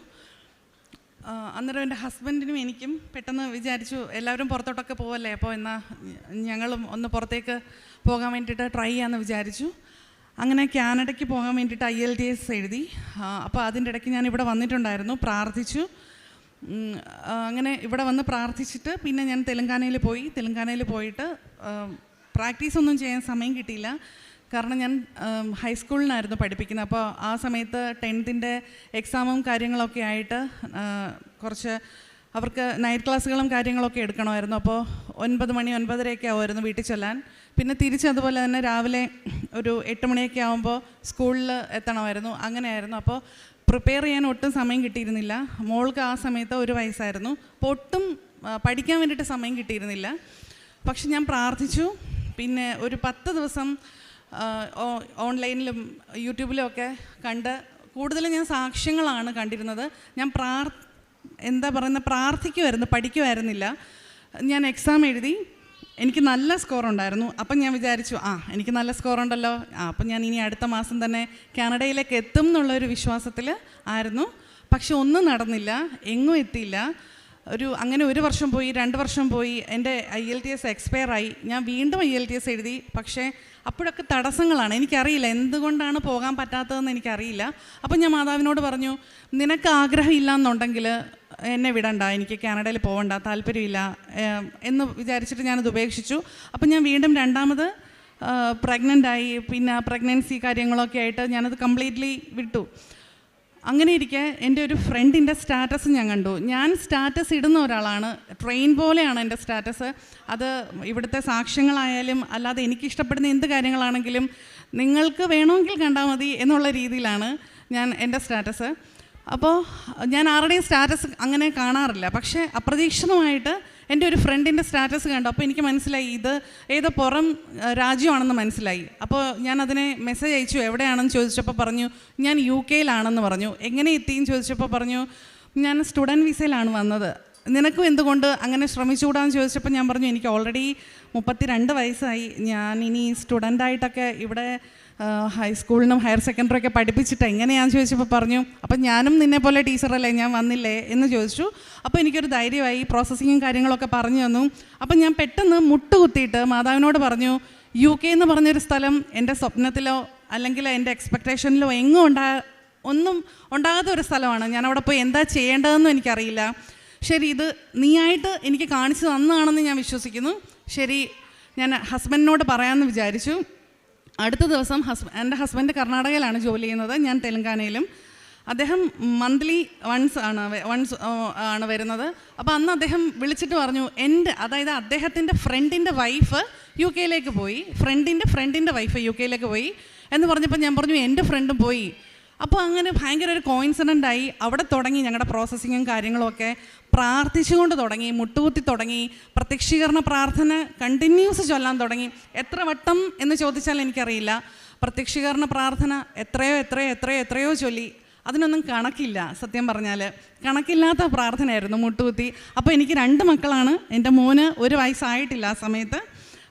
അന്നേരം എൻ്റെ ഹസ്ബൻഡിനും എനിക്കും പെട്ടെന്ന് വിചാരിച്ചു, എല്ലാവരും പുറത്തോട്ടൊക്കെ പോവല്ലേ, അപ്പോൾ എന്നാൽ ഞങ്ങളും ഒന്ന് പുറത്തേക്ക് പോകാൻ വേണ്ടിയിട്ട് ട്രൈ ചെയ്യാമെന്ന് വിചാരിച്ചു. അങ്ങനെ കാനഡയ്ക്ക് പോകാൻ വേണ്ടിയിട്ട് IELTS എഴുതി. അപ്പോൾ അതിൻ്റെ ഇടയ്ക്ക് ഞാൻ ഇവിടെ വന്നിട്ടുണ്ടായിരുന്നു, പ്രാർത്ഥിച്ചു. അങ്ങനെ ഇവിടെ വന്ന് പ്രാർത്ഥിച്ചിട്ട് പിന്നെ ഞാൻ തെലങ്കാനയിൽ പോയിട്ട് പ്രാക്ടീസ് ഒന്നും ചെയ്യാൻ സമയം കിട്ടിയില്ല. കാരണം ഞാൻ ഹൈസ്കൂളിനായിരുന്നു പഠിപ്പിക്കുന്നത്. അപ്പോൾ ആ സമയത്ത് 10th എക്സാമും കാര്യങ്ങളൊക്കെ ആയിട്ട് കുറച്ച് അവർക്ക് നൈറ്റ് ക്ലാസ്സുകളും കാര്യങ്ങളൊക്കെ എടുക്കണമായിരുന്നു. അപ്പോൾ 9 മണി 9:30 ആവുമായിരുന്നു വീട്ടിൽ ചെല്ലാൻ. പിന്നെ തിരിച്ചതുപോലെ തന്നെ രാവിലെ ഒരു 8 മണിയൊക്കെ ആകുമ്പോൾ സ്കൂളിൽ എത്തണമായിരുന്നു. അങ്ങനെയായിരുന്നു. അപ്പോൾ പ്രിപ്പയർ ചെയ്യാൻ ഒട്ടും സമയം കിട്ടിയിരുന്നില്ല. മോൾക്ക് ആ സമയത്ത് 1 വയസ്സായിരുന്നു. അപ്പോൾ ഒട്ടും പഠിക്കാൻ വേണ്ടിയിട്ട് സമയം കിട്ടിയിരുന്നില്ല. പക്ഷെ ഞാൻ പ്രാർത്ഥിച്ചു. പിന്നെ ഒരു 10 ദിവസം ഓൺലൈനിലും യൂട്യൂബിലും ഒക്കെ കണ്ട് കൂടുതലും ഞാൻ സാക്ഷ്യങ്ങളാണ് കണ്ടിരുന്നത്. ഞാൻ പ്രാർത്ഥിക്കുമായിരുന്നു, പഠിക്കുമായിരുന്നില്ല. ഞാൻ എക്സാം എഴുതി, എനിക്ക് നല്ല സ്കോർ ഉണ്ടായിരുന്നു. അപ്പം ഞാൻ വിചാരിച്ചു, എനിക്ക് നല്ല സ്കോർ ഉണ്ടല്ലോ, അപ്പം ഞാൻ ഇനി അടുത്ത മാസം തന്നെ കാനഡയിലേക്ക് എത്തും എന്നുള്ളൊരു വിശ്വാസത്തിൽ ആയിരുന്നു. പക്ഷെ ഒന്നും നടന്നില്ല, എങ്ങും എത്തിയില്ല. അങ്ങനെ 1 വർഷം പോയി, 2 വർഷം പോയി. എൻ്റെ IELTS എക്സ്പയറായി. ഞാൻ വീണ്ടും IELTS എഴുതി. പക്ഷേ അപ്പോഴൊക്കെ തടസ്സങ്ങളാണ്. എനിക്കറിയില്ല എന്തുകൊണ്ടാണ് പോകാൻ പറ്റാത്തതെന്ന് എനിക്കറിയില്ല. അപ്പം ഞാൻ മാതാവിനോട് പറഞ്ഞു, നിനക്ക് ആഗ്രഹമില്ല എന്നുണ്ടെങ്കിൽ എന്നെ വിടണ്ട, എനിക്ക് കാനഡയിൽ പോകണ്ട, താല്പര്യമില്ല എന്ന് വിചാരിച്ചിട്ട് ഞാനത് ഉപേക്ഷിച്ചു. അപ്പം ഞാൻ വീണ്ടും 2ാമത് പ്രഗ്നൻ്റായി. പിന്നെ പ്രഗ്നൻസി കാര്യങ്ങളൊക്കെ ആയിട്ട് ഞാനത് കംപ്ലീറ്റ്ലി വിട്ടു. അങ്ങനെ ഇരിക്കെ എൻ്റെ ഒരു ഫ്രണ്ടിൻ്റെ സ്റ്റാറ്റസ് ഞാൻ കണ്ടു. ഞാൻ സ്റ്റാറ്റസ് ഇടുന്ന ഒരാളാണ്, ട്രെയിൻ പോലെയാണ് എൻ്റെ സ്റ്റാറ്റസ്. അത് ഇവിടുത്തെ സാക്ഷ്യങ്ങളായാലും അല്ലാതെ എനിക്കിഷ്ടപ്പെടുന്ന എന്ത് കാര്യങ്ങളാണെങ്കിലും നിങ്ങൾക്ക് വേണമെങ്കിൽ കണ്ടാൽ മതി എന്നുള്ള രീതിയിലാണ് ഞാൻ എൻ്റെ സ്റ്റാറ്റസ്. അപ്പോൾ ഞാൻ ആരുടെയും സ്റ്റാറ്റസ് അങ്ങനെ കാണാറില്ല. പക്ഷേ അപ്രതീക്ഷിതമായിട്ട് എൻ്റെ ഒരു ഫ്രണ്ടിൻ്റെ സ്റ്റാറ്റസ് കണ്ടു. അപ്പോൾ എനിക്ക് മനസ്സിലായി ഇത് ഏതോ പുറം രാജ്യമാണെന്ന് മനസ്സിലായി. അപ്പോൾ ഞാൻ അതിനെ മെസ്സേജ് അയച്ചു, എവിടെയാണെന്ന് ചോദിച്ചപ്പോൾ പറഞ്ഞു ഞാൻ UK പറഞ്ഞു. എങ്ങനെ എത്തിയെന്ന് ചോദിച്ചപ്പോൾ പറഞ്ഞു ഞാൻ സ്റ്റുഡൻറ്റ് വിസയിലാണ് വന്നത്, നിനക്കും എന്തുകൊണ്ട് അങ്ങനെ ശ്രമിച്ചുകൂടാന്ന് ചോദിച്ചപ്പോൾ ഞാൻ പറഞ്ഞു എനിക്ക് ഓൾറെഡി 32 വയസ്സായി, ഞാൻ ഇനി സ്റ്റുഡൻ്റായിട്ടൊക്കെ ഇവിടെ ഹൈസ്കൂളിനും ഹയർ സെക്കൻഡറി ഒക്കെ പഠിപ്പിച്ചിട്ട് എങ്ങനെയാണെന്ന് ചോദിച്ചപ്പോൾ പറഞ്ഞു അപ്പം ഞാനും നിന്നെ പോലെ ടീച്ചറല്ലേ, ഞാൻ വന്നില്ലേ എന്ന് ചോദിച്ചു. അപ്പോൾ എനിക്കൊരു ധൈര്യമായി, പ്രോസസ്സിങ്ങും കാര്യങ്ങളൊക്കെ പറഞ്ഞു തന്നു. അപ്പം ഞാൻ പെട്ടെന്ന് മുട്ടുകുത്തിയിട്ട് മാതാവിനോട് പറഞ്ഞു, UK എന്ന് പറഞ്ഞൊരു സ്ഥലം എൻ്റെ സ്വപ്നത്തിലോ അല്ലെങ്കിൽ എൻ്റെ എക്സ്പെക്റ്റേഷനിലോ ഒന്നും ഉണ്ടാകാത്ത ഒരു സ്ഥലമാണ്. ഞാനവിടെ പോയി എന്താ ചെയ്യേണ്ടതെന്നും എനിക്കറിയില്ല. ശരി, ഇത് നീയായിട്ട് എനിക്ക് കാണിച്ചു തന്നതാണെന്ന് ഞാൻ വിശ്വസിക്കുന്നു. ശരി, ഞാൻ ഹസ്ബൻഡിനോട് പറയാമെന്ന് വിചാരിച്ചു. അടുത്ത ദിവസം എൻ്റെ ഹസ്ബൻഡ് കർണാടകയിലാണ് ജോലി ചെയ്യുന്നത്, ഞാൻ തെലങ്കാനയിലും. അദ്ദേഹം മന്ത്ലി വൺസ് ആണ് വരുന്നത്. അപ്പോൾ അന്ന് അദ്ദേഹം വിളിച്ചിട്ട് പറഞ്ഞു, അതായത് അദ്ദേഹത്തിൻ്റെ ഫ്രണ്ടിൻ്റെ വൈഫ് UK പോയി, ഫ്രണ്ടിൻ്റെ വൈഫ് UK പോയി എന്ന് പറഞ്ഞപ്പോൾ ഞാൻ പറഞ്ഞു എൻ്റെ ഫ്രണ്ടും പോയി. അപ്പോൾ അങ്ങനെ ഭയങ്കര ഒരു കോയിൻസിഡൻ്റ് ആയി. അവിടെ തുടങ്ങി ഞങ്ങളുടെ പ്രോസസ്സിങ്ങും കാര്യങ്ങളുമൊക്കെ. പ്രാർത്ഥിച്ചുകൊണ്ട് തുടങ്ങി, മുട്ടുകുത്തി തുടങ്ങി, പ്രത്യക്ഷീകരണ പ്രാർത്ഥന കണ്ടിന്യൂസ് ചൊല്ലാൻ തുടങ്ങി. എത്ര വട്ടം എന്ന് ചോദിച്ചാൽ എനിക്കറിയില്ല. പ്രത്യക്ഷീകരണ പ്രാർത്ഥന എത്രയോ ചൊല്ലി. അതിനൊന്നും കണക്കില്ല, സത്യം പറഞ്ഞാൽ കണക്കില്ലാത്ത പ്രാർത്ഥനയായിരുന്നു, മുട്ടുകുത്തി. അപ്പോൾ എനിക്ക് 2 മക്കളാണ്. എൻ്റെ മോന് 1 വയസ്സായിട്ടില്ല ആ സമയത്ത്.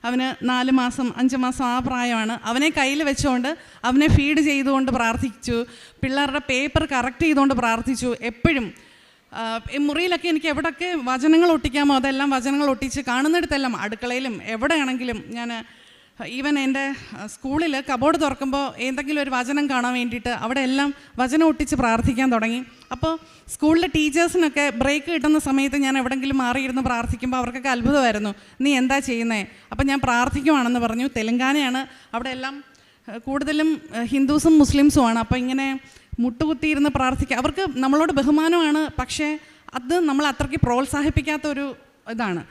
അവന് 4 മാസം 5 മാസം ആ പ്രായമാണ്. അവനെ കയ്യിൽ വെച്ചുകൊണ്ട് അവനെ ഫീഡ് ചെയ്തുകൊണ്ട് പ്രാർത്ഥിച്ചു. പിള്ളേരുടെ പേപ്പർ കറക്റ്റ് ചെയ്തുകൊണ്ട് പ്രാർത്ഥിച്ചു. എപ്പോഴും മുറിയിലൊക്കെ എനിക്ക് എവിടെയൊക്കെ വചനങ്ങൾ ഒട്ടിക്കാമോ അതെല്ലാം വചനങ്ങൾ ഒട്ടിച്ച്, കാണുന്നിടത്തെല്ലാം അടുക്കളയിലും എവിടെയാണെങ്കിലും ഞാൻ ഈവൻ എൻ്റെ സ്കൂളിൽ കബോർഡ് തുറക്കുമ്പോൾ എന്തെങ്കിലും ഒരു വചനം കാണാൻ വേണ്ടിയിട്ട് അവിടെ എല്ലാം വചനം ഒട്ടിച്ച് പ്രാർത്ഥിക്കാൻ തുടങ്ങി. അപ്പോൾ സ്കൂളിലെ ടീച്ചേഴ്സിനൊക്കെ ബ്രേക്ക് കിട്ടുന്ന സമയത്ത് ഞാൻ എവിടെയെങ്കിലും മാറിയിരുന്ന് പ്രാർത്ഥിക്കുമ്പോൾ അവർക്കൊക്കെ അത്ഭുതമായിരുന്നു, നീ എന്താ ചെയ്യുന്നത്? അപ്പം ഞാൻ പ്രാർത്ഥിക്കുവാണെന്ന് പറഞ്ഞു. തെലങ്കാനയാണ്, അവിടെ എല്ലാം കൂടുതലും ഹിന്ദുസും മുസ്ലിംസുമാണ്. അപ്പോൾ ഇങ്ങനെ മുട്ടുകുത്തിയിരുന്ന് പ്രാർത്ഥിക്കുക, അവർക്ക് നമ്മളോട് ബഹുമാനമാണ്, പക്ഷേ അത് നമ്മൾ അത്രയ്ക്ക് പ്രോത്സാഹിപ്പിക്കാത്തൊരു ഇതാണ്.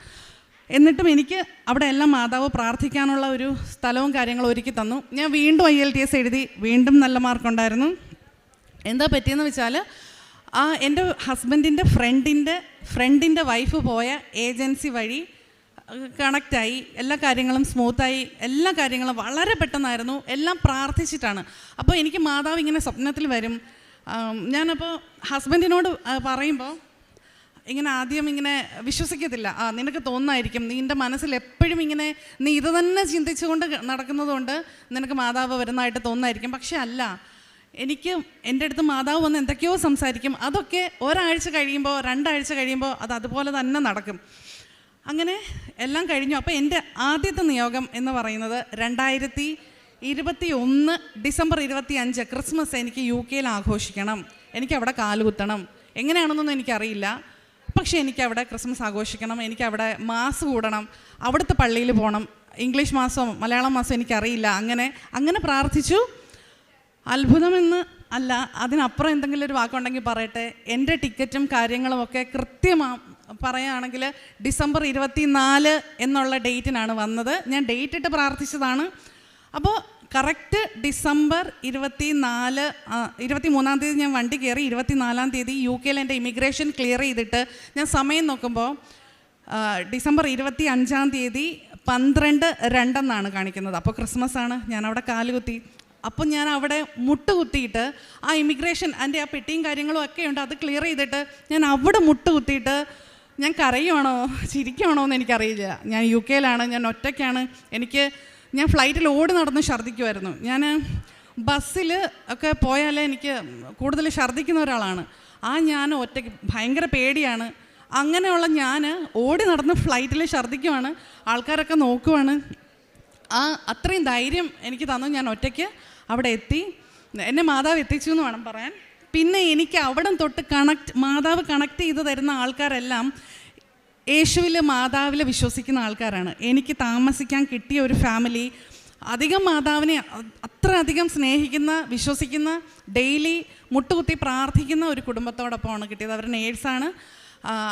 എന്നിട്ടും എനിക്ക് അവിടെ എല്ലാം മാതാവ് പ്രാർത്ഥിക്കാനുള്ള ഒരു സ്ഥലവും കാര്യങ്ങളും ഒരുക്കി തന്നു. ഞാൻ വീണ്ടും IELTS എഴുതി, വീണ്ടും നല്ല മാർക്കുണ്ടായിരുന്നു. എന്താ പറ്റിയെന്ന് വെച്ചാൽ എൻ്റെ ഹസ്ബൻഡിൻ്റെ ഫ്രണ്ടിൻ്റെ വൈഫ് പോയ ഏജൻസി വഴി കണക്റ്റായി, എല്ലാ കാര്യങ്ങളും സ്മൂത്തായി, എല്ലാ കാര്യങ്ങളും വളരെ പെട്ടെന്നായിരുന്നു, എല്ലാം പ്രാർത്ഥിച്ചിട്ടാണ്. അപ്പോൾ എനിക്ക് മാതാവ് ഇങ്ങനെ സ്വപ്നത്തിൽ വരും. ഞാനപ്പോൾ ഹസ്ബൻഡിനോട് പറയുമ്പോൾ ഇങ്ങനെ ആദ്യം ഇങ്ങനെ വിശ്വസിക്കത്തില്ല. നിനക്ക് തോന്നുമായിരിക്കും, നിൻ്റെ മനസ്സിൽ എപ്പോഴും ഇങ്ങനെ നീ ഇത് തന്നെ ചിന്തിച്ചുകൊണ്ട് നടക്കുന്നതുകൊണ്ട് നിനക്ക് മാതാവ് വരുന്നതായിട്ട് തോന്നുമായിരിക്കും. പക്ഷെ അല്ല, എനിക്ക് എൻ്റെ അടുത്ത് മാതാവ് വന്ന് എന്തൊക്കെയോ സംസാരിക്കും. അതൊക്കെ ഒരാഴ്ച കഴിയുമ്പോൾ 2 ആഴ്ച കഴിയുമ്പോൾ അത് അതുപോലെ തന്നെ നടക്കും. അങ്ങനെ എല്ലാം കഴിഞ്ഞു. അപ്പോൾ എൻ്റെ ആദ്യത്തെ നിയോഗം എന്ന് പറയുന്നത് 2021 ഡിസംബർ 25 ക്രിസ്മസ് എനിക്ക് UK ആഘോഷിക്കണം, എനിക്കവിടെ കാലുകുത്തണം. എങ്ങനെയാണെന്നൊന്നും എനിക്കറിയില്ല, പക്ഷേ എനിക്കവിടെ ക്രിസ്മസ് ആഘോഷിക്കണം, എനിക്കവിടെ മാസ് കൂടണം, അവിടുത്തെ പള്ളിയിൽ പോകണം. ഇംഗ്ലീഷ് മാസവും മലയാളം മാസവും എനിക്കറിയില്ല. അങ്ങനെ പ്രാർത്ഥിച്ചു. അത്ഭുതമെന്ന് അല്ല, അതിനപ്പുറം എന്തെങ്കിലും ഒരു വാക്കുണ്ടെങ്കിൽ പറയട്ടെ. എൻ്റെ ടിക്കറ്റും കാര്യങ്ങളും ഒക്കെ പറയുകയാണെങ്കിൽ ഡിസംബർ 24 എന്നുള്ള ഡേറ്റിനാണ് വന്നത്. ഞാൻ ഡേറ്റ് ഇട്ട് പ്രാർത്ഥിച്ചതാണ്. അപ്പോൾ കറക്റ്റ് ഡിസംബർ 23-ാം തീയതി ഞാൻ വണ്ടി കയറി. 24-ാം തീയതി UK എൻ്റെ ഇമിഗ്രേഷൻ ക്ലിയർ ചെയ്തിട്ട് ഞാൻ സമയം നോക്കുമ്പോൾ ഡിസംബർ 25-ാം തീയതി 12:02 എന്നാണ് കാണിക്കുന്നത്. അപ്പോൾ ക്രിസ്മസ് ആണ്. ഞാനവിടെ കാലുകുത്തി. അപ്പം ഞാൻ അവിടെ മുട്ടുകുത്തിയിട്ട് ആ ഇമിഗ്രേഷൻ എൻ്റെ ആ പെട്ടിയും കാര്യങ്ങളും ഒക്കെ ഉണ്ട്, അത് ക്ലിയർ ചെയ്തിട്ട് ഞാൻ അവിടെ മുട്ടുകുത്തിയിട്ട് ഞാൻ കരയുവാണോ ചിരിക്കുവാണോ എന്ന് എനിക്കറിയില്ല. ഞാൻ UK ഞാൻ ഒറ്റയ്ക്കാണ്. ഞാൻ ഫ്ലൈറ്റിൽ ഓടി നടന്ന് ഛർദ്ദിക്കുമായിരുന്നു. ഞാൻ ബസ്സിൽ ഒക്കെ പോയാൽ എനിക്ക് കൂടുതൽ ഛർദ്ദിക്കുന്ന ഒരാളാണ്. ഞാൻ ഒറ്റയ്ക്ക് ഭയങ്കര പേടിയാണ്. അങ്ങനെയുള്ള ഞാൻ ഓടി നടന്ന് ഫ്ലൈറ്റിൽ ഛർദ്ദിക്കുവാണ്. ആൾക്കാരൊക്കെ നോക്കുവാണ്. അത്രയും ധൈര്യം എനിക്ക് തന്നു. ഞാൻ ഒറ്റയ്ക്ക് അവിടെ എത്തി. എന്നെ മാതാവ് എത്തിച്ചു എന്ന് വേണം പറയാൻ. പിന്നെ എനിക്ക് അവിടെ തൊട്ട് മാതാവ് കണക്ട് ചെയ്ത് തരുന്ന ആൾക്കാരെല്ലാം യേശുവിൽ മാതാവിൽ വിശ്വസിക്കുന്ന ആൾക്കാരാണ്. എനിക്ക് താമസിക്കാൻ കിട്ടിയ ഒരു ഫാമിലി അധികം മാതാവിനെ അത്രയധികം സ്നേഹിക്കുന്ന, വിശ്വസിക്കുന്ന, ഡെയിലി മുട്ടുകുത്തി പ്രാർത്ഥിക്കുന്ന ഒരു കുടുംബത്തോടൊപ്പമാണ് കിട്ടിയത്. അവർ നേഴ്സാണ്.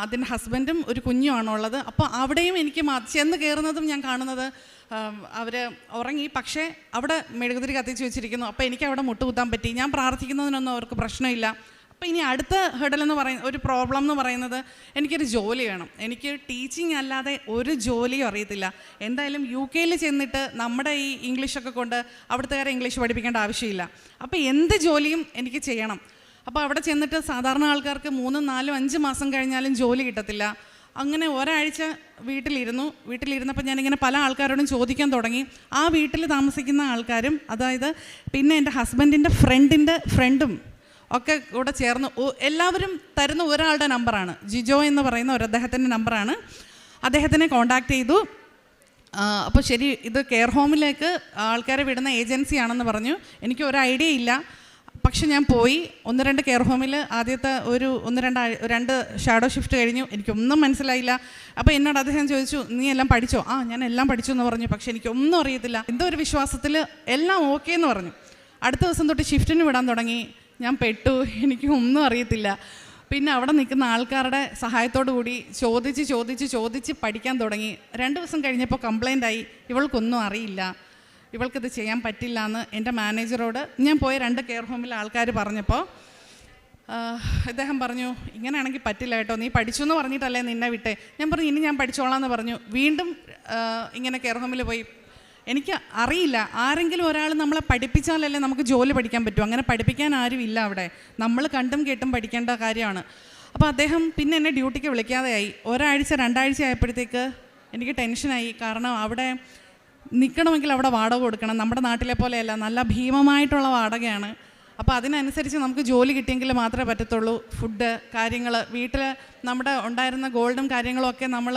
അതിൻ്റെ ഹസ്ബൻഡും ഒരു കുഞ്ഞുമാണുള്ളത്. അപ്പോൾ അവിടെയും എനിക്ക് ചെന്ന് കയറുന്നതും ഞാൻ കാണുന്നത് അവർ ഉറങ്ങി, പക്ഷേ അവിടെ മെഴുകുതിരി കത്തിച്ച് വെച്ചിരിക്കുന്നു. അപ്പോൾ എനിക്ക് അവിടെ മുട്ടുകുത്താൻ പറ്റി. ഞാൻ പ്രാർത്ഥിക്കുന്നതിനൊന്നും അവർക്ക് പ്രശ്നമില്ല. അപ്പോൾ ഇനി അടുത്ത ഹെഡലെന്ന് പറയുന്ന ഒരു പ്രോബ്ലം എന്ന് പറയുന്നത് എനിക്കൊരു ജോലി വേണം. എനിക്ക് ടീച്ചിങ് അല്ലാതെ ഒരു ജോലിയും അറിയത്തില്ല. എന്തായാലും UK ചെന്നിട്ട് നമ്മുടെ ഈ ഇംഗ്ലീഷൊക്കെ കൊണ്ട് അവിടുത്തുകാരെ ഇംഗ്ലീഷ് പഠിപ്പിക്കേണ്ട ആവശ്യമില്ല. അപ്പോൾ എന്ത് ജോലിയും എനിക്ക് ചെയ്യണം. അപ്പോൾ അവിടെ ചെന്നിട്ട് സാധാരണ ആൾക്കാർക്ക് 3, 4, 5 മാസം കഴിഞ്ഞാലും ജോലി കിട്ടത്തില്ല. അങ്ങനെ ഒരാഴ്ച വീട്ടിലിരുന്നപ്പോൾ ഞാനിങ്ങനെ പല ആൾക്കാരോടും ചോദിക്കാൻ തുടങ്ങി. ആ വീട്ടിൽ താമസിക്കുന്ന ആൾക്കാരും, അതായത് പിന്നെ എൻ്റെ ഹസ്ബൻഡിൻ്റെ ഫ്രണ്ടും ഒക്കെ കൂടെ ചേർന്ന് എല്ലാവരും തരുന്ന ഒരാളുടെ നമ്പറാണ്, ജിജോ എന്ന് പറയുന്ന അദ്ദേഹത്തിൻ്റെ നമ്പറാണ്. അദ്ദേഹത്തിനെ കോണ്ടാക്ട് ചെയ്തു. അപ്പോൾ ശരി, ഇത് കെയർ ഹോമിലേക്ക് ആൾക്കാരെ വിടുന്ന ഏജൻസി ആണെന്ന് പറഞ്ഞു. എനിക്ക് ഒരു ഐഡിയ ഇല്ല. പക്ഷെ ഞാൻ പോയി 1-2 കെയർ ഹോമിൽ ആദ്യത്തെ ഒരു 1-2 ഷാഡോ ഷിഫ്റ്റ് കഴിഞ്ഞു. എനിക്കൊന്നും മനസ്സിലായില്ല. അപ്പോൾ എന്നോട് അദ്ദേഹം ചോദിച്ചു, നീ എല്ലാം പഠിച്ചോ? ഞാൻ എല്ലാം പഠിച്ചു എന്ന് പറഞ്ഞു. പക്ഷെ എനിക്കൊന്നും അറിയത്തില്ല. എന്തോ ഒരു വിശ്വാസത്തിൽ എല്ലാം ഓക്കെ എന്ന് പറഞ്ഞു. അടുത്ത ദിവസം തൊട്ട് ഷിഫ്റ്റിന് വിടാൻ തുടങ്ങി. ഞാൻ പെട്ടു. എനിക്ക് ഒന്നും അറിയത്തില്ല. പിന്നെ അവിടെ നിൽക്കുന്ന ആൾക്കാരുടെ സഹായത്തോടു കൂടി ചോദിച്ച് പഠിക്കാൻ തുടങ്ങി. 2 ദിവസം കഴിഞ്ഞപ്പോൾ കംപ്ലൈൻ്റ് ആയി, ഇവൾക്കൊന്നും അറിയില്ല, ഇവൾക്കിത് ചെയ്യാൻ പറ്റില്ല എന്ന് എൻ്റെ മാനേജറോട് ഞാൻ പോയ 2 കെയർ ഹോമിലെ ആൾക്കാർ പറഞ്ഞപ്പോൾ അദ്ദേഹം പറഞ്ഞു, ഇങ്ങനെയാണെങ്കിൽ പറ്റില്ല കേട്ടോ, നീ പഠിച്ചു എന്ന് പറഞ്ഞിട്ടല്ലേ നിന്നെ വിട്ടേ. ഞാൻ പറഞ്ഞു, ഇനി ഞാൻ പഠിച്ചോളാം എന്ന് പറഞ്ഞു. വീണ്ടും ഇങ്ങനെ കെയർ ഹോമിൽ പോയി. എനിക്ക് അറിയില്ല, ആരെങ്കിലും ഒരാൾ നമ്മളെ പഠിപ്പിച്ചാലല്ലേ നമുക്ക് ജോലി പഠിക്കാൻ പറ്റൂ. അങ്ങനെ പഠിപ്പിക്കാൻ ആരും ഇല്ല അവിടെ. നമ്മൾ കണ്ടും കേട്ടും പഠിക്കേണ്ട കാര്യമാണ്. അപ്പോൾ അദ്ദേഹം പിന്നെ എന്നെ ഡ്യൂട്ടിക്ക് വിളിക്കാതെയായി. 1 ആഴ്ച 2 ആഴ്ച ആയപ്പോഴത്തേക്ക് എനിക്ക് ടെൻഷനായി. കാരണം അവിടെ നിൽക്കണമെങ്കിൽ അവിടെ വാടക കൊടുക്കണം. നമ്മുടെ നാട്ടിലെ പോലെയല്ല, നല്ല ഭീമമായിട്ടുള്ള വാടകയാണ്. അപ്പോൾ അതിനനുസരിച്ച് നമുക്ക് ജോലി കിട്ടിയെങ്കിൽ മാത്രമേ പറ്റത്തുള്ളൂ. ഫുഡ് കാര്യങ്ങൾ, വീട്ടിൽ നമ്മുടെ ഉണ്ടായിരുന്ന ഗോൾഡും കാര്യങ്ങളും ഒക്കെ നമ്മൾ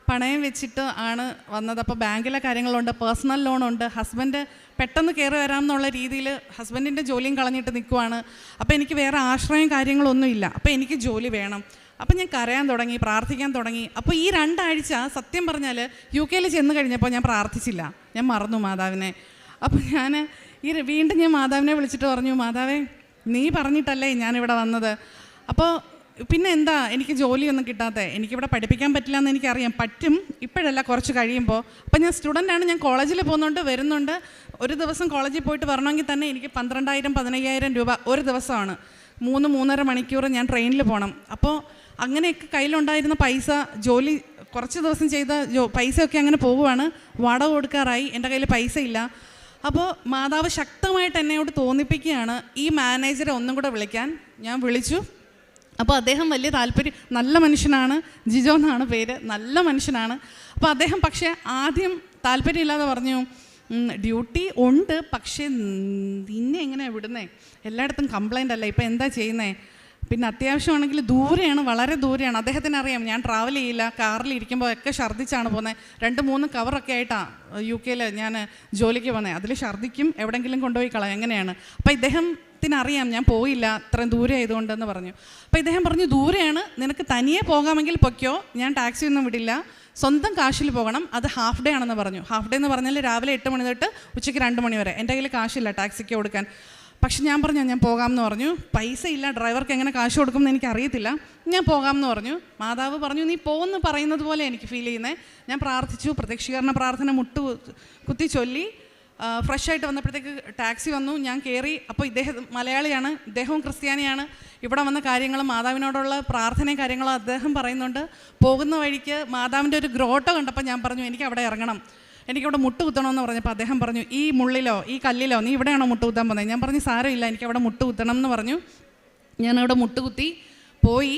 പണയം വെച്ചിട്ട് ആണ് വന്നത്. അപ്പോൾ ബാങ്കിലെ കാര്യങ്ങളുണ്ട്, പേഴ്സണൽ ലോണുണ്ട്. ഹസ്ബൻഡ് പെട്ടെന്ന് കയറി വരാമെന്നുള്ള രീതിയിൽ ഹസ്ബൻഡിൻ്റെ ജോലിയും കളഞ്ഞിട്ട് നിൽക്കുവാണ്. അപ്പോൾ എനിക്ക് വേറെ ആശ്രയം കാര്യങ്ങളൊന്നുമില്ല. അപ്പോൾ എനിക്ക് ജോലി വേണം. അപ്പം ഞാൻ കരയാൻ തുടങ്ങി, പ്രാർത്ഥിക്കാൻ തുടങ്ങി. അപ്പോൾ ഈ 2 ആഴ്ച സത്യം പറഞ്ഞാൽ UK ചെന്ന് കഴിഞ്ഞപ്പോൾ ഞാൻ പ്രാർത്ഥിച്ചില്ല, ഞാൻ മറന്നു മാതാവിനെ. അപ്പോൾ വീണ്ടും ഞാൻ മാതാവിനെ വിളിച്ചിട്ട് പറഞ്ഞു, മാതാവേ നീ പറഞ്ഞിട്ടല്ലേ ഞാനിവിടെ വന്നത്, അപ്പോൾ പിന്നെ എന്താ എനിക്ക് ജോലിയൊന്നും കിട്ടാത്തത്? എനിക്കിവിടെ പഠിപ്പിക്കാൻ പറ്റില്ല എന്ന് എനിക്കറിയാം. പറ്റും, ഇപ്പോഴല്ല, കുറച്ച് കഴിയുമ്പോൾ. അപ്പം ഞാൻ സ്റ്റുഡൻ്റാണ്, ഞാൻ കോളേജിൽ വരുന്നുണ്ട്. ഒരു ദിവസം കോളേജിൽ പോയിട്ട് വരണമെങ്കിൽ തന്നെ എനിക്ക് 12,000-15,000 രൂപ ഒരു ദിവസമാണ്. 3-3.5 മണിക്കൂർ ഞാൻ ട്രെയിനിൽ പോകണം. അപ്പോൾ അങ്ങനെയൊക്കെ കയ്യിലുണ്ടായിരുന്ന പൈസ ജോലി കുറച്ച് ദിവസം ചെയ്ത പൈസയൊക്കെ അങ്ങനെ പോവുകയാണ്. വാടക കൊടുക്കാറായി, എൻ്റെ കയ്യിൽ പൈസ ഇല്ല. അപ്പോൾ മാതാവ് ശക്തമായിട്ട് എന്നോട് തോന്നിപ്പിക്കുകയാണ് ഈ മാനേജറെ ഒന്നും കൂടെ വിളിക്കാൻ. ഞാൻ വിളിച്ചു. അപ്പോൾ അദ്ദേഹം വലിയ താല്പര്യം, നല്ല മനുഷ്യനാണ്, ജിജോ എന്നാണ് പേര്, നല്ല മനുഷ്യനാണ്. അപ്പോൾ അദ്ദേഹം പക്ഷേ ആദ്യം താല്പര്യമില്ലാതെ പറഞ്ഞു, ഡ്യൂട്ടി ഉണ്ട്, പക്ഷേ നിന്നെ എങ്ങനെയാണ് വിടുന്നേ, എല്ലായിടത്തും കംപ്ലൈൻ്റ് അല്ല, ഇപ്പം എന്താ ചെയ്യുന്നേ, പിന്നെ അത്യാവശ്യമാണെങ്കിൽ ദൂരെയാണ്, വളരെ ദൂരെയാണ്. അദ്ദേഹത്തിന് അറിയാം ഞാൻ ട്രാവൽ ചെയ്യില്ല, കാറിൽ ഇരിക്കുമ്പോൾ ഒക്കെ ഛർദ്ദിച്ചാണ് പോകുന്നത്. 2-3 കവറൊക്കെ ആയിട്ടാണ് UK ഞാൻ ജോലിക്ക് പോകുന്നത്. അതിൽ ഛർദ്ദിക്കും, എവിടെയെങ്കിലും കൊണ്ടുപോയി കളയാം, എങ്ങനെയാണ്. അപ്പോൾ ഇദ്ദേഹത്തിനറിയാം ഞാൻ പോയില്ല, ഇത്രയും ദൂരെ ആയതുകൊണ്ടെന്ന് പറഞ്ഞു. അപ്പോൾ ഇദ്ദേഹം പറഞ്ഞു, ദൂരെയാണ്, നിനക്ക് തനിയെ പോകാമെങ്കിൽ പൊയ്ക്കോ, ഞാൻ ടാക്സി ഒന്നും വിടില്ല, സ്വന്തം കാശിൽ പോകണം, അത് ഹാഫ് ഡേ ആണെന്ന് പറഞ്ഞു. ഹാഫ് ഡേ എന്ന് പറഞ്ഞാൽ രാവിലെ 8 മണി തൊട്ട് ഉച്ചയ്ക്ക് 2 മണി വരെ. എൻ്റെ കയ്യിൽ കാശില്ല ടാക്സിക്ക് കൊടുക്കാൻ. പക്ഷെ ഞാൻ പറഞ്ഞു ഞാൻ പോകാമെന്ന് പറഞ്ഞു. പൈസ ഇല്ല, ഡ്രൈവർക്ക് എങ്ങനെ കാശ് കൊടുക്കുമെന്ന് എനിക്കറിയത്തില്ല, ഞാൻ പോകാമെന്ന് പറഞ്ഞു. മാതാവ് പറഞ്ഞു നീ പോകുമെന്ന് പറയുന്നത് പോലെ എനിക്ക് ഫീൽ ചെയ്യുന്നത്. ഞാൻ പ്രാർത്ഥിച്ചു, പ്രത്യക്ഷീകരണ പ്രാർത്ഥന കുത്തി ചൊല്ലി ഫ്രഷായിട്ട് വന്നപ്പോഴത്തേക്ക് ടാക്സി വന്നു, ഞാൻ കയറി. അപ്പോൾ ഇദ്ദേഹം മലയാളിയാണ്, ഇദ്ദേഹവും ക്രിസ്ത്യാനിയാണ്. ഇവിടെ വന്ന കാര്യങ്ങളും മാതാവിനോടുള്ള പ്രാർത്ഥനയും കാര്യങ്ങളും അദ്ദേഹം പറയുന്നുണ്ട്. പോകുന്ന വഴിക്ക് മാതാവിൻ്റെ ഒരു ഗ്രോട്ടോ കണ്ടപ്പോൾ ഞാൻ പറഞ്ഞു എനിക്ക് അവിടെ ഇറങ്ങണം, എനിക്കവിടെ മുട്ട് കുത്തണമെന്ന് പറഞ്ഞപ്പോൾ അദ്ദേഹം പറഞ്ഞു ഈ മുള്ളിലോ ഈ കല്ലിലോ നീ ഇവിടെയാണോ മുട്ട് കുത്താൻ പോകുന്നത്? ഞാൻ പറഞ്ഞു സാരമില്ല, എനിക്കവിടെ മുട്ട് കുത്തണം എന്ന് പറഞ്ഞു. ഞാനവിടെ മുട്ട് കുത്തി പോയി.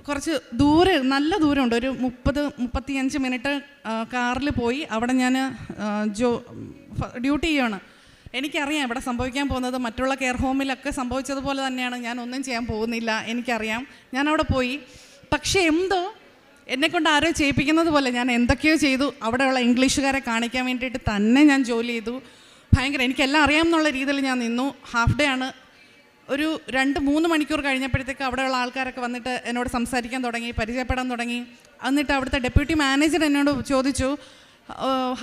കുറച്ച് ദൂരെ, നല്ല ദൂരമുണ്ട്, ഒരു 30-35 മിനിറ്റ് കാറിൽ പോയി. അവിടെ ഞാൻ ഡ്യൂട്ടി ചെയ്യുകയാണ്. എനിക്കറിയാം ഇവിടെ സംഭവിക്കാൻ പോകുന്നത് മറ്റുള്ള കെയർ ഹോമിലൊക്കെ സംഭവിച്ചതുപോലെ തന്നെയാണ്. ഞാൻ ഒന്നും ചെയ്യാൻ പോകുന്നില്ല, എനിക്കറിയാം. ഞാനവിടെ പോയി. പക്ഷേ എന്തോ എന്നെക്കൊണ്ട് ആരോ ചെയ്യിപ്പിക്കുന്നത് പോലെ ഞാൻ എന്തൊക്കെയോ ചെയ്തു. അവിടെയുള്ള ഇംഗ്ലീഷുകാരെ കാണിക്കാൻ വേണ്ടിയിട്ട് തന്നെ ഞാൻ ജോലി ചെയ്തു. ഭയങ്കര എനിക്കെല്ലാം അറിയാമെന്നുള്ള രീതിയിൽ ഞാൻ നിന്നു. ഹാഫ് ഡേ ആണ്. ഒരു 2-3 മണിക്കൂർ കഴിഞ്ഞപ്പോഴത്തേക്ക് അവിടെയുള്ള ആൾക്കാരൊക്കെ വന്നിട്ട് എന്നോട് സംസാരിക്കാൻ തുടങ്ങി, പരിചയപ്പെടാൻ തുടങ്ങി. എന്നിട്ട് അവിടുത്തെ ഡെപ്യൂട്ടി മാനേജർ എന്നോട് ചോദിച്ചു,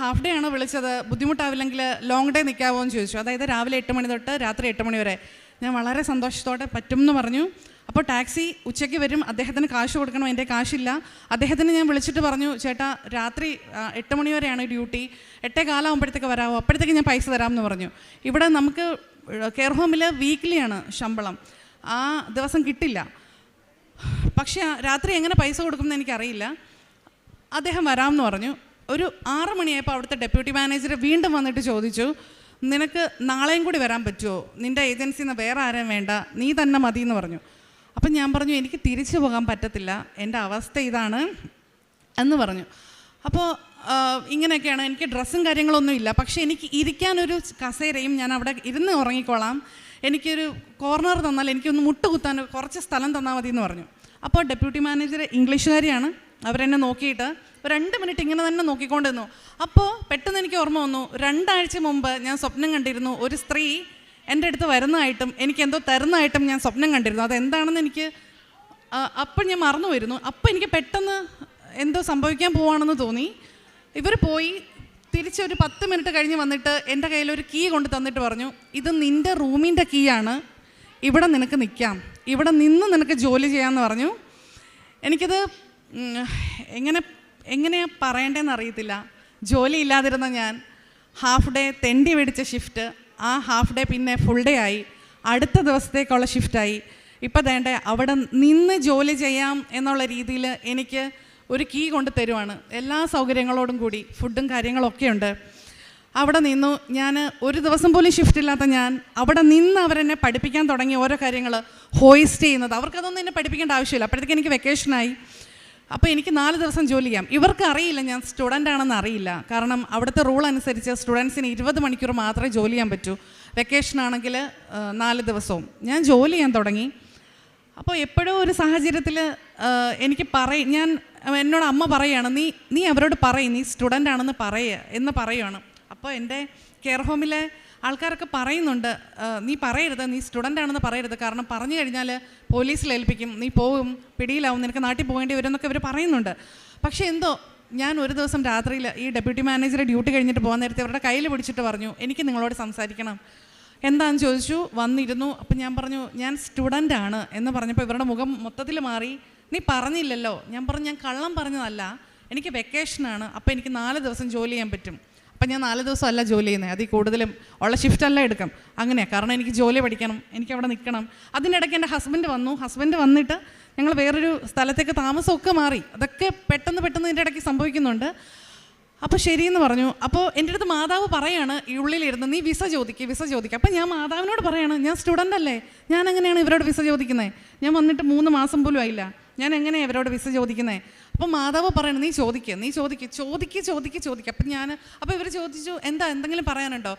ഹാഫ് ഡേ ആണ് വിളിച്ചത്, ബുദ്ധിമുട്ടാവില്ലെങ്കിൽ ലോങ് ഡേ നിൽക്കാമോ എന്ന് ചോദിച്ചു. അതായത് രാവിലെ 8 മണി തൊട്ട് രാത്രി 8 മണി വരെ. ഞാൻ വളരെ സന്തോഷത്തോടെ പറ്റും എന്ന് പറഞ്ഞു. അപ്പോൾ ടാക്സി ഉച്ചയ്ക്ക് വരും, അദ്ദേഹത്തിന് കാശ് കൊടുക്കണം, എൻ്റെ കാശില്ല. അദ്ദേഹത്തിന് ഞാൻ വിളിച്ചിട്ട് പറഞ്ഞു ചേട്ടാ രാത്രി 8 മണി വരെയാണ് ഡ്യൂട്ടി, 8:15 ആകുമ്പോഴത്തേക്ക് വരാമോ, അപ്പോഴത്തേക്ക് ഞാൻ പൈസ തരാമെന്ന് പറഞ്ഞു. ഇവിടെ നമുക്ക് കെയർ ഹോമിൽ വീക്ക്ലിയാണ് ശമ്പളം, ആ ദിവസം കിട്ടില്ല. പക്ഷേ രാത്രി എങ്ങനെ പൈസ കൊടുക്കുമെന്ന് എനിക്കറിയില്ല. അദ്ദേഹം വരാമെന്ന് പറഞ്ഞു. ഒരു 6 മണിയായപ്പോൾ അവിടുത്തെ ഡെപ്യൂട്ടി മാനേജർ വീണ്ടും വന്നിട്ട് ചോദിച്ചു, നിനക്ക് നാളെയും കൂടി വരാൻ പറ്റുമോ, നിൻ്റെ ഏജൻസിയിൽ നിന്ന് വേറെ ആരും വേണ്ട, നീ തന്നെ മതി എന്ന് പറഞ്ഞു. അപ്പം ഞാൻ പറഞ്ഞു എനിക്ക് തിരിച്ചു പോകാൻ പറ്റത്തില്ല, എൻ്റെ അവസ്ഥ ഇതാണ് എന്ന് പറഞ്ഞു. അപ്പോൾ ഇങ്ങനെയൊക്കെയാണ്, എനിക്ക് ഡ്രസ്സും കാര്യങ്ങളൊന്നും ഇല്ല, പക്ഷേ എനിക്ക് ഇരിക്കാനൊരു കസേരയും, ഞാൻ അവിടെ ഇരുന്ന് ഉറങ്ങിക്കോളാം, എനിക്കൊരു കോർണർ തന്നാൽ എനിക്കൊന്ന് മുട്ടുകുത്താൻ കുറച്ച് സ്ഥലം തന്നാൽ മതി എന്ന് പറഞ്ഞു. അപ്പോൾ ഡെപ്യൂട്ടി മാനേജർ ഇംഗ്ലീഷുകാരിയാണ്, അവരെന്നെ നോക്കിയിട്ട് 2 മിനിറ്റ് ഇങ്ങനെ തന്നെ നോക്കിക്കൊണ്ടിരുന്നു. അപ്പോൾ പെട്ടെന്ന് എനിക്ക് ഓർമ്മ വന്നു, 2 ആഴ്ച മുമ്പ് ഞാൻ സ്വപ്നം കണ്ടിരുന്നു, ഒരു സ്ത്രീ എൻ്റെ അടുത്ത് വരുന്നതായിട്ടും എനിക്കെന്തോ തരുന്നതായിട്ടും ഞാൻ സ്വപ്നം കണ്ടിരുന്നു. അതെന്താണെന്ന് എനിക്ക് അപ്പം ഞാൻ മറന്നു വരുന്നു. അപ്പോൾ എനിക്ക് പെട്ടെന്ന് എന്തോ സംഭവിക്കാൻ പോവാണെന്ന് തോന്നി. ഇവർ പോയി തിരിച്ചൊരു 10 മിനിറ്റ് കഴിഞ്ഞ് വന്നിട്ട് എൻ്റെ കയ്യിലൊരു കീ കൊണ്ട് തന്നിട്ട് പറഞ്ഞു, ഇത് നിൻ്റെ റൂമിൻ്റെ കീ ആണ്, ഇവിടെ നിനക്ക് നിൽക്കാം, ഇവിടെ നിന്ന് നിനക്ക് ജോലി ചെയ്യാമെന്ന് പറഞ്ഞു. എനിക്കത് എങ്ങനെയാണ് പറയേണ്ടതെന്ന് അറിയത്തില്ല. ജോലി ഇല്ലാതിരുന്ന ഞാൻ ഹാഫ് ഡേ തെണ്ടി മേടിച്ച ഷിഫ്റ്റ്, ആ ഹാഫ് ഡേ പിന്നെ ഫുൾ ഡേ ആയി, അടുത്ത ദിവസത്തേക്കുള്ള ഷിഫ്റ്റായി. ഇപ്പം വേണ്ട അവിടെ നിന്ന് ജോലി ചെയ്യാം എന്നുള്ള രീതിയിൽ എനിക്ക് ഒരു കീ കൊണ്ട് തരുവാണ്, എല്ലാ സൗകര്യങ്ങളോടും കൂടി, ഫുഡും കാര്യങ്ങളൊക്കെ ഉണ്ട്. അവിടെ നിന്നു ഞാൻ ഒരു ദിവസം പോലും ഷിഫ്റ്റ് ഇല്ലാത്ത ഞാൻ അവിടെ നിന്ന് അവരെന്നെ പഠിപ്പിക്കാൻ തുടങ്ങി ഓരോ കാര്യങ്ങൾ, ഹോയിസ്റ്റ് ചെയ്യുന്നത്. അവർക്കതൊന്നും എന്നെ പഠിപ്പിക്കേണ്ട ആവശ്യമില്ല. അപ്പോഴത്തേക്ക് എനിക്ക് വെക്കേഷനായി. അപ്പോൾ എനിക്ക് 4 ദിവസം ജോലി ചെയ്യാം. ഇവർക്ക് അറിയില്ല ഞാൻ സ്റ്റുഡൻ്റ് ആണെന്ന് അറിയില്ല. കാരണം അവിടുത്തെ റൂൾ അനുസരിച്ച് സ്റ്റുഡൻസിന് 20 മണിക്കൂർ മാത്രമേ ജോലി ചെയ്യാൻ പറ്റൂ. വെക്കേഷൻ ആണെങ്കിൽ 4 ദിവസവും ഞാൻ ജോലി ചെയ്യാൻ തുടങ്ങി. അപ്പോൾ എപ്പോഴും ഒരു സാഹചര്യത്തിൽ എനിക്ക് ഞാൻ എന്നോട് അമ്മ പറയുകയാണ്, നീ അവരോട് പറയും നീ സ്റ്റുഡൻ്റ് ആണെന്ന് എന്ന് പറയുകയാണ്. അപ്പോൾ എൻ്റെ കെയർ ഹോമിലെ ആൾക്കാരൊക്കെ പറയുന്നുണ്ട്, നീ പറയരുത്, നീ സ്റ്റുഡൻ്റ് ആണെന്ന് പറയരുത്, കാരണം പറഞ്ഞു കഴിഞ്ഞാൽ പോലീസിൽ ഏൽപ്പിക്കും, നീ പോവും, പിടിയിലാവും, നിനക്ക് നാട്ടിൽ പോകേണ്ടി വരും എന്നൊക്കെ ഇവർ പറയുന്നുണ്ട്. പക്ഷേ എന്തോ ഞാൻ ഒരു ദിവസം രാത്രിയിൽ ഈ ഡെപ്യൂട്ടി മാനേജറെ ഡ്യൂട്ടി കഴിഞ്ഞിട്ട് പോകാൻ നേരത്തെ അവരുടെ കയ്യിൽ പിടിച്ചിട്ട് പറഞ്ഞു, എനിക്ക് നിങ്ങളോട് സംസാരിക്കണം. എന്താണെന്ന് ചോദിച്ചു. വന്നിരുന്നു. അപ്പം ഞാൻ പറഞ്ഞു ഞാൻ സ്റ്റുഡൻ്റ് ആണ് എന്ന് പറഞ്ഞപ്പോൾ ഇവരുടെ മുഖം മൊത്തത്തിൽ മാറി. നീ പറഞ്ഞില്ലല്ലോ. ഞാൻ പറഞ്ഞു ഞാൻ കള്ളം പറഞ്ഞതല്ല, എനിക്ക് വെക്കേഷനാണ്, അപ്പോൾ എനിക്ക് 4 ദിവസം ജോലി ചെയ്യാൻ പറ്റും. അപ്പം ഞാൻ 4 ദിവസമല്ല ജോലി ചെയ്യുന്നത്, അതിൽ കൂടുതലും ഉള്ള ഷിഫ്റ്റല്ല എടുക്കാം. അങ്ങനെയാണ്, കാരണം എനിക്ക് ജോലി പഠിക്കണം, എനിക്ക് അവിടെ നിൽക്കണം. അതിനിടയ്ക്ക് എൻ്റെ ഹസ്ബൻഡ് വന്നു. ഹസ്ബൻഡ് വന്നിട്ട് ഞങ്ങൾ വേറൊരു സ്ഥലത്തേക്ക് താമസമൊക്കെ മാറി. അതൊക്കെ പെട്ടെന്ന് ഇതിൻ്റെ ഇടയ്ക്ക് സംഭവിക്കുന്നുണ്ട്. അപ്പോൾ ശരിയെന്ന് പറഞ്ഞു. അപ്പോൾ എൻ്റെ അടുത്ത് മാതാവ് പറയാണ്, ഈ ഉള്ളിലിരുന്ന് നീ വിസ ചോദിക്കുക. അപ്പം ഞാൻ മാതാവിനോട് പറയാണ്, ഞാൻ സ്റ്റുഡൻ്റ് അല്ലേ, ഞാൻ എങ്ങനെയാണ് ഇവരോട് വിസ ചോദിക്കുന്നത്? ഞാൻ വന്നിട്ട് 3 മാസം പോലും ആയില്ല, ഞാൻ എങ്ങനെയാണ് ഇവരോട് വിസ ചോദിക്കുന്നത്? അപ്പോൾ മാതാവ് പറയണം, നീ ചോദിക്കുക. അപ്പോൾ ഇവർ ചോദിച്ചു, എന്തെങ്കിലും പറയാനുണ്ടോ?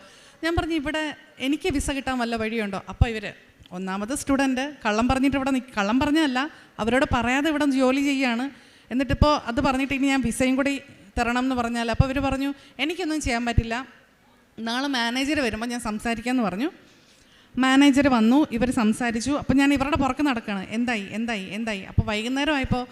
ഞാൻ പറഞ്ഞു, ഇവിടെ എനിക്ക് വിസ കിട്ടാൻ വല്ല വഴിയുണ്ടോ? അപ്പോൾ ഇവർ, ഒന്നാമത് സ്റ്റുഡൻറ്റ്, കള്ളം പറഞ്ഞിട്ട് ഇവിടെ കള്ളം പറഞ്ഞതല്ല, അവരോട് പറയാതെ ഇവിടെ ജോലി ചെയ്യുകയാണ്. എന്നിട്ടിപ്പോൾ അത് പറഞ്ഞിട്ട് ഇനി ഞാൻ വിസയും കൂടി തരണം എന്ന് പറഞ്ഞാൽ, അപ്പോൾ അവർ പറഞ്ഞു, എനിക്കൊന്നും ചെയ്യാൻ പറ്റില്ല, നാളെ മാനേജർ വരുമ്പോൾ ഞാൻ സംസാരിക്കാമെന്ന് പറഞ്ഞു. മാനേജർ വന്നു, ഇവർ സംസാരിച്ചു. അപ്പോൾ ഞാൻ ഇവരുടെ പുറത്ത് നടക്കുകയാണ്, എന്തായി. അപ്പോൾ വൈകുന്നേരം ആയപ്പോൾ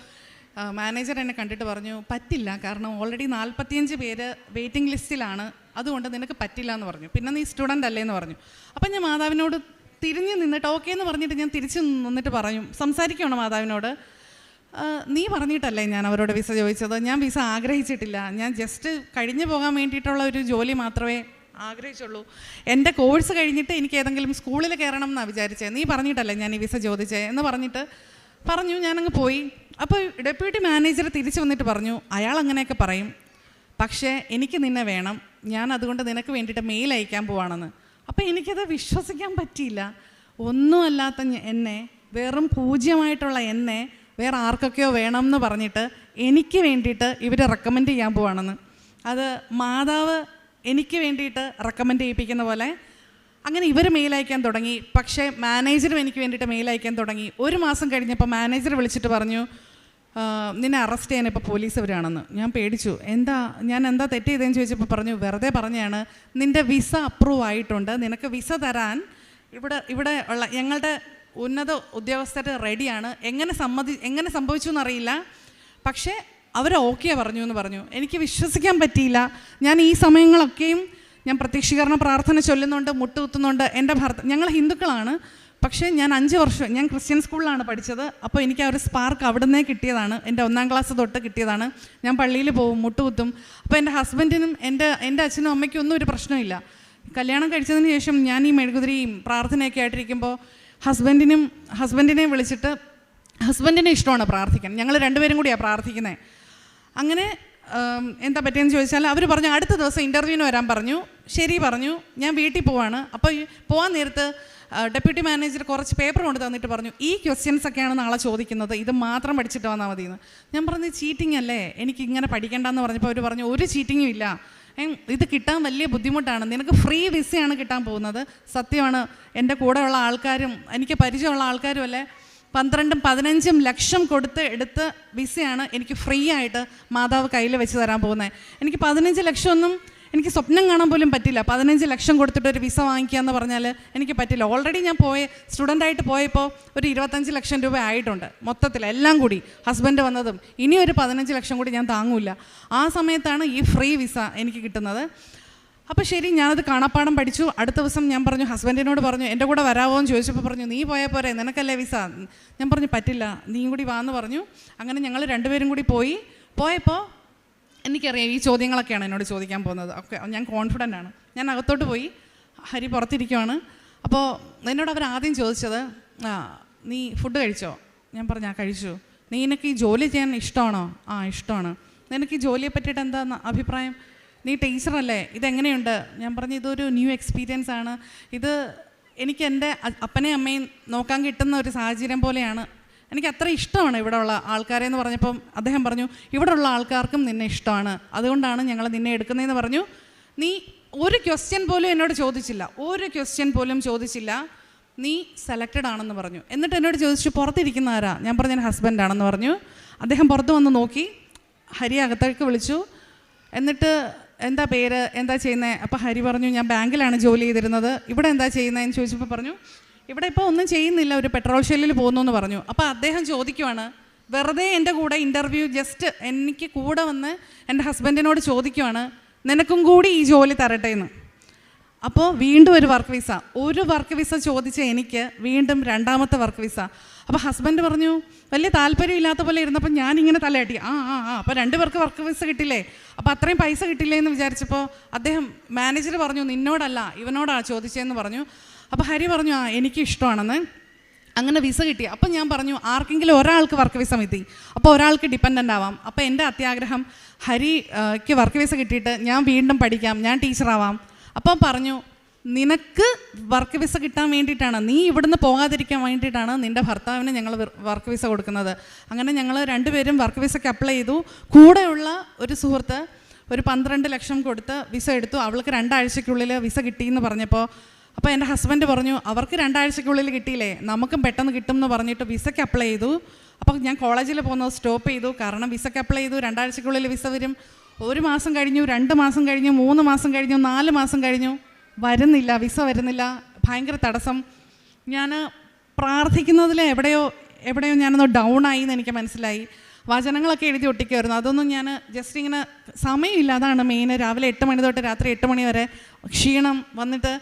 മാനേജർ എന്നെ കണ്ടിട്ട് പറഞ്ഞു, പറ്റില്ല, കാരണം ഓൾറെഡി 45 പേര് വെയിറ്റിംഗ് ലിസ്റ്റിലാണ്, അതുകൊണ്ട് നിനക്ക് പറ്റില്ല എന്ന് പറഞ്ഞു. പിന്നെ നീ സ്റ്റുഡൻ്റ് അല്ലേ എന്ന് പറഞ്ഞു. അപ്പം ഞാൻ മാതാവിനോട് തിരിഞ്ഞ് നിന്നിട്ട് ഓക്കെ എന്ന് പറഞ്ഞിട്ട് ഞാൻ തിരിച്ച് നിന്നിട്ട് പറഞ്ഞു, സംസാരിക്കുകയാണ് മാതാവിനോട്, നീ പറഞ്ഞിട്ടല്ലേ ഞാൻ അവരോട് വിസ ചോദിച്ചത്, ഞാൻ വിസ ആഗ്രഹിച്ചിട്ടില്ല, ഞാൻ ജസ്റ്റ് കഴിഞ്ഞു പോകാൻ വേണ്ടിയിട്ടുള്ള ഒരു ജോലി മാത്രമേ ആഗ്രഹിച്ചുള്ളൂ. എൻ്റെ കോഴ്സ് കഴിഞ്ഞിട്ട് എനിക്ക് ഏതെങ്കിലും സ്കൂളിൽ കയറണം എന്നാണ് വിചാരിച്ചത്, നീ പറഞ്ഞിട്ടല്ലേ ഞാൻ ഈ വിസ ചോദിച്ചേ എന്ന് പറഞ്ഞിട്ട് പറഞ്ഞു. ഞാനങ്ങ് പോയി. അപ്പോൾ ഡെപ്യൂട്ടി മാനേജർ തിരിച്ചു വന്നിട്ട് പറഞ്ഞു, അയാൾ അങ്ങനെയൊക്കെ പറയും, പക്ഷേ എനിക്ക് നിന്നെ വേണം, ഞാൻ അതുകൊണ്ട് നിനക്ക് വേണ്ടിയിട്ട് മെയിൽ അയക്കാൻ പോവാണെന്ന്. അപ്പോൾ എനിക്കത് വിശ്വസിക്കാൻ പറ്റിയില്ല. ഒന്നുമല്ലാത്ത എന്നെ, വെറും പൂജ്യമായിട്ടുള്ള എന്നെ വേറെ ആർക്കൊക്കെയോ വേണം എന്ന് പറഞ്ഞിട്ട് എനിക്ക് വേണ്ടിയിട്ട് ഇവർ റെക്കമെൻഡ് ചെയ്യാൻ പോവാണെന്ന്. അത് മാതാവ് എനിക്ക് വേണ്ടിയിട്ട് റെക്കമെൻഡ് ചെയ്യിപ്പിക്കുന്ന പോലെ അങ്ങനെ ഇവർ മെയിൽ അയക്കാൻ തുടങ്ങി. പക്ഷേ മാനേജറും എനിക്ക് വേണ്ടിയിട്ട് മെയിൽ അയക്കാൻ തുടങ്ങി. 1 മാസം കഴിഞ്ഞപ്പോൾ മാനേജർ വിളിച്ചിട്ട് പറഞ്ഞു, നിന്നെ അറസ്റ്റ് ചെയ്യാൻ ഇപ്പോൾ പോലീസ് വരികയാണെന്ന്. ഞാൻ പേടിച്ചു. ഞാൻ എന്താ തെറ്റ് ചെയ്തതെന്ന് ചോദിച്ചപ്പോൾ പറഞ്ഞു, വെറുതെ പറഞ്ഞാണ്, നിൻ്റെ വിസ അപ്രൂവ് ആയിട്ടുണ്ട്, നിനക്ക് വിസ തരാൻ ഇവിടെ ഉള്ള ഞങ്ങളുടെ ഉന്നത ഉദ്യോഗസ്ഥർ റെഡിയാണ്. എങ്ങനെ സംഭവിച്ചു എന്നറിയില്ല, പക്ഷേ അവർ ഓക്കെ പറഞ്ഞു എന്ന് പറഞ്ഞു. എനിക്ക് വിശ്വസിക്കാൻ പറ്റിയില്ല. ഞാൻ ഈ സമയങ്ങളൊക്കെയും ഞാൻ പ്രത്യക്ഷീകരണ പ്രാർത്ഥന ചൊല്ലുന്നുണ്ട്, മുട്ടുകുത്തുന്നുണ്ട്. എൻ്റെ ഞങ്ങൾ ഹിന്ദുക്കളാണ്, പക്ഷേ ഞാൻ 5 വർഷം ഞാൻ ക്രിസ്ത്യൻ സ്കൂളിലാണ് പഠിച്ചത്. അപ്പോൾ എനിക്ക് ആ ഒരു സ്പാർക്ക് അവിടെ നിന്നേ കിട്ടിയതാണ്, എൻ്റെ 1ാം ക്ലാസ് തൊട്ട് കിട്ടിയതാണ്. ഞാൻ പള്ളിയിൽ പോകും, മുട്ടുകുത്തും. അപ്പോൾ എൻ്റെ ഹസ്ബൻഡിനും എൻ്റെ അച്ഛനും അമ്മയ്ക്കും ഒന്നും ഒരു പ്രശ്നമില്ല. കല്യാണം കഴിച്ചതിന് ശേഷം ഞാൻ ഈ മെഴുകുതിരിയും പ്രാർത്ഥനയൊക്കെ ആയിട്ടിരിക്കുമ്പോൾ ഹസ്ബൻഡിനെ വിളിച്ചിട്ട്, ഹസ്ബൻഡിനെ ഇഷ്ടമാണ് പ്രാർത്ഥിക്കാൻ, ഞങ്ങൾ 2 പേരും കൂടിയാണ് പ്രാർത്ഥിക്കുന്നത്. അങ്ങനെ എന്താ പറ്റിയെന്ന് ചോദിച്ചാൽ അവർ പറഞ്ഞു, അടുത്ത ദിവസം ഇൻ്റർവ്യൂവിന് വരാൻ പറഞ്ഞു. ശരി പറഞ്ഞു. ഞാൻ വീട്ടിൽ പോവാണ്. അപ്പോൾ പോകാൻ നേരത്ത് ഡെപ്യൂട്ടി മാനേജർ കുറച്ച് പേപ്പർ കൊണ്ട് തന്നിട്ട് പറഞ്ഞു, ഈ ക്വസ്റ്റ്യൻസ് ഒക്കെയാണ് നാളെ ചോദിക്കുന്നത്, ഇത് മാത്രം പഠിച്ചിട്ട് വന്നാൽ മതിയെന്ന്. ഞാൻ പറഞ്ഞു, ചീറ്റിംഗ് അല്ലേ, എനിക്ക് ഇങ്ങനെ പഠിക്കേണ്ടെന്ന് പറഞ്ഞപ്പോൾ അവർ പറഞ്ഞു, ഒരു ചീറ്റിങ്ങും ഇല്ല, ഇത് കിട്ടാൻ വലിയ ബുദ്ധിമുട്ടാണ്, നിനക്ക് ഫ്രീ വിസയാണ് കിട്ടാൻ പോകുന്നത്. സത്യമാണ്, എൻ്റെ കൂടെയുള്ള ആൾക്കാരും എനിക്ക് പരിചയമുള്ള ആൾക്കാരും അല്ലേ 12-15 ലക്ഷം കൊടുത്ത് എടുത്ത് വിസയാണ് എനിക്ക് ഫ്രീ ആയിട്ട് മാതാവ് കയ്യിൽ വെച്ച് തരാൻ പോകുന്നത്. എനിക്ക് 15 ലക്ഷമൊന്നും എനിക്ക് സ്വപ്നം കാണാൻ പോലും പറ്റില്ല. 15 ലക്ഷം കൊടുത്തിട്ട് ഒരു വിസ വാങ്ങിക്കുക എന്ന് പറഞ്ഞാൽ എനിക്ക് പറ്റില്ല. ഓൾറെഡി ഞാൻ സ്റ്റുഡൻ്റായിട്ട് പോയപ്പോൾ ഒരു 25 ലക്ഷം രൂപ ആയിട്ടുണ്ട് മൊത്തത്തിൽ എല്ലാം കൂടി, ഹസ്ബൻഡ് വന്നതും. ഇനി ഒരു 15 ലക്ഷം കൂടി ഞാൻ താങ്ങൂല. ആ സമയത്താണ് ഈ ഫ്രീ വിസ എനിക്ക് കിട്ടുന്നത്. അപ്പോൾ ശരി, ഞാനത് കാണാപ്പാടം പഠിച്ചു. അടുത്ത ദിവസം ഞാൻ പറഞ്ഞു, ഹസ്ബൻഡിനോട് പറഞ്ഞു, എൻ്റെ കൂടെ വരാമോ എന്ന് ചോദിച്ചപ്പോൾ പറഞ്ഞു, നീ പോയാൽ പോരെ, നിനക്കല്ലേ വിസ. ഞാൻ പറഞ്ഞു, പറ്റില്ല, നീയും കൂടി വാന്ന് പറഞ്ഞു. അങ്ങനെ ഞങ്ങൾ 2 പേരും കൂടി പോയപ്പോൾ എനിക്കറിയാം ഈ ചോദ്യങ്ങളൊക്കെയാണ് എന്നോട് ചോദിക്കാൻ പോകുന്നത്. ഒക്കെ ഞാൻ കോൺഫിഡൻ്റ് ആണ്. ഞാൻ അകത്തോട്ട് പോയി, ഹരി പുറത്തിരിക്കുവാണ്. അപ്പോൾ എന്നോട് അവർ ആദ്യം ചോദിച്ചത്, നീ ഫുഡ് കഴിച്ചോ? ഞാൻ പറഞ്ഞു, കഴിച്ചു. നിനക്ക് ഈ ജോലി ചെയ്യാൻ ഇഷ്ടമാണോ? ഇഷ്ടമാണ്. നിനക്ക് ഈ ജോലിയെ പറ്റിയിട്ട് എന്താ അഭിപ്രായം? നീ ടീച്ചറല്ലേ, ഇതെങ്ങനെയുണ്ട്? ഞാൻ പറഞ്ഞു, ഇതൊരു ന്യൂ എക്സ്പീരിയൻസ് ആണ്, ഇത് എനിക്ക് എൻ്റെ അപ്പനെയും അമ്മയും നോക്കാൻ കിട്ടുന്ന ഒരു സാഹചര്യം പോലെയാണ്, എനിക്ക് അത്ര ഇഷ്ടമാണ് ഇവിടെ ഉള്ള ആൾക്കാരെ എന്ന് പറഞ്ഞപ്പം അദ്ദേഹം പറഞ്ഞു, ഇവിടെ ഉള്ള ആൾക്കാർക്കും നിന്നെ ഇഷ്ടമാണ്, അതുകൊണ്ടാണ് ഞങ്ങൾ നിന്നെ എടുക്കുന്നതെന്ന് പറഞ്ഞു. നീ ഒരു ക്വസ്റ്റ്യൻ പോലും എന്നോട് ചോദിച്ചില്ല, നീ സെലക്റ്റഡ് ആണെന്ന് പറഞ്ഞു. എന്നിട്ട് എന്നോട് ചോദിച്ചു, പുറത്തിരിക്കുന്ന ആരാ? ഞാൻ പറഞ്ഞു, ഞാൻ ഹസ്ബൻഡാണെന്ന് പറഞ്ഞു. അദ്ദേഹം പുറത്ത് വന്ന് നോക്കി, ഹരി അകത്തേക്ക് വിളിച്ചു. എന്നിട്ട് എന്താ പേര്, എന്താ ചെയ്യുന്നത്? അപ്പോൾ ഹരി പറഞ്ഞു, ഞാൻ ബാങ്കിലാണ് ജോലി ചെയ്തിരുന്നത്. ഇവിടെ എന്താ ചെയ്യുന്നതെന്ന് ചോദിച്ചപ്പോൾ പറഞ്ഞു, ഇവിടെ ഇപ്പോൾ ഒന്നും ചെയ്യുന്നില്ല, ഒരു പെട്രോൾ ഷെല്ലിൽ പോകുന്നു എന്ന് പറഞ്ഞു. അപ്പോൾ അദ്ദേഹം ചോദിക്കുവാണ്, വെറുതെ എൻ്റെ കൂടെ ഇൻ്റർവ്യൂ ജസ്റ്റ് എനിക്ക് കൂടെ വന്ന് എൻ്റെ ഹസ്ബൻഡിനോട് ചോദിക്കുവാണ്, നിനക്കും കൂടി ഈ ജോലി തരട്ടെ എന്ന്. അപ്പോൾ വീണ്ടും ഒരു വർക്ക് വിസ ചോദിച്ച എനിക്ക് വീണ്ടും രണ്ടാമത്തെ വർക്ക് വിസ. അപ്പോൾ ഹസ്ബൻഡ് പറഞ്ഞു, വലിയ താല്പര്യമില്ലാത്ത പോലെ ഇരുന്നപ്പോൾ ഞാനിങ്ങനെ തലയാട്ടി, അപ്പോൾ 2 പേർക്ക് വർക്ക് വിസ കിട്ടില്ലേ, അപ്പോൾ അത്രയും പൈസ കിട്ടില്ലേ എന്ന് വിചാരിച്ചപ്പോൾ അദ്ദേഹം മാനേജർ പറഞ്ഞു, നിന്നോടല്ല ഇവനോടാണ് ചോദിച്ചതെന്ന് പറഞ്ഞു. അപ്പോൾ ഹരി പറഞ്ഞു, എനിക്ക് ഇഷ്ടമാണെന്ന്. അങ്ങനെ വിസ കിട്ടി. അപ്പം ഞാൻ പറഞ്ഞു, ആർക്കെങ്കിലും ഒരാൾക്ക് വർക്ക് വിസ മതി, അപ്പോൾ ഒരാൾക്ക് ഡിപ്പെൻഡൻ്റ് ആവാം. അപ്പോൾ എൻ്റെ അത്യാഗ്രഹം ഹരിക്ക് വർക്ക് വിസ കിട്ടിയിട്ട് ഞാൻ വീണ്ടും പഠിക്കാം, ഞാൻ ടീച്ചറാവാം. അപ്പം പറഞ്ഞു, നിനക്ക് വർക്ക് വിസ കിട്ടാൻ വേണ്ടിയിട്ടാണ്, നീ ഇവിടുന്ന് പോകാതിരിക്കാൻ വേണ്ടിയിട്ടാണ് നിൻ്റെ ഭർത്താവിന് ഞങ്ങൾ വർക്ക് വിസ കൊടുക്കുന്നത്. അങ്ങനെ ഞങ്ങൾ 2 പേരും വർക്ക് വിസയ്ക്ക് അപ്ലൈ ചെയ്തു. കൂടെയുള്ള ഒരു സുഹൃത്ത് ഒരു 12 ലക്ഷം കൊടുത്ത് വിസ എടുത്തു. അവൾക്ക് 2 ആഴ്ചയ്ക്കുള്ളിൽ വിസ കിട്ടിയെന്ന് പറഞ്ഞപ്പോൾ അപ്പോൾ എൻ്റെ ഹസ്ബൻഡ് പറഞ്ഞു, അവർക്ക് 2 ആഴ്ചയ്ക്കുള്ളിൽ കിട്ടിയില്ലേ, നമുക്കും പെട്ടെന്ന് കിട്ടും എന്ന് പറഞ്ഞിട്ട് വിസയ്ക്ക് അപ്ലൈ ചെയ്തു. അപ്പോൾ ഞാൻ കോളേജിൽ പോകുന്നത് സ്റ്റോപ്പ് ചെയ്തു. കാരണം വിസയ്ക്ക് അപ്ലൈ ചെയ്തു, 2 ആഴ്ചയ്ക്കുള്ളിൽ വിസ വരും. 1 മാസം കഴിഞ്ഞു, 2 മാസം കഴിഞ്ഞു, 3 മാസം കഴിഞ്ഞു, 4 മാസം കഴിഞ്ഞു, വരുന്നില്ല, വിസ വരുന്നില്ല. ഭയങ്കര തടസ്സം. ഞാൻ പ്രാർത്ഥിക്കുന്നതിൽ എവിടെയോ ഞാനൊന്ന് ഡൗൺ ആയി എന്ന് എനിക്ക് മനസ്സിലായി. വചനങ്ങളൊക്കെ എഴുതി ഒട്ടിക്കുമായിരുന്നു. അതൊന്നും ഞാൻ ജസ്റ്റ് ഇങ്ങനെ സമയമില്ല, അതാണ് മെയിൻ. രാവിലെ 8 മണി തൊട്ട് രാത്രി 8 മണി വരെ ക്ഷീണം വന്നിട്ട്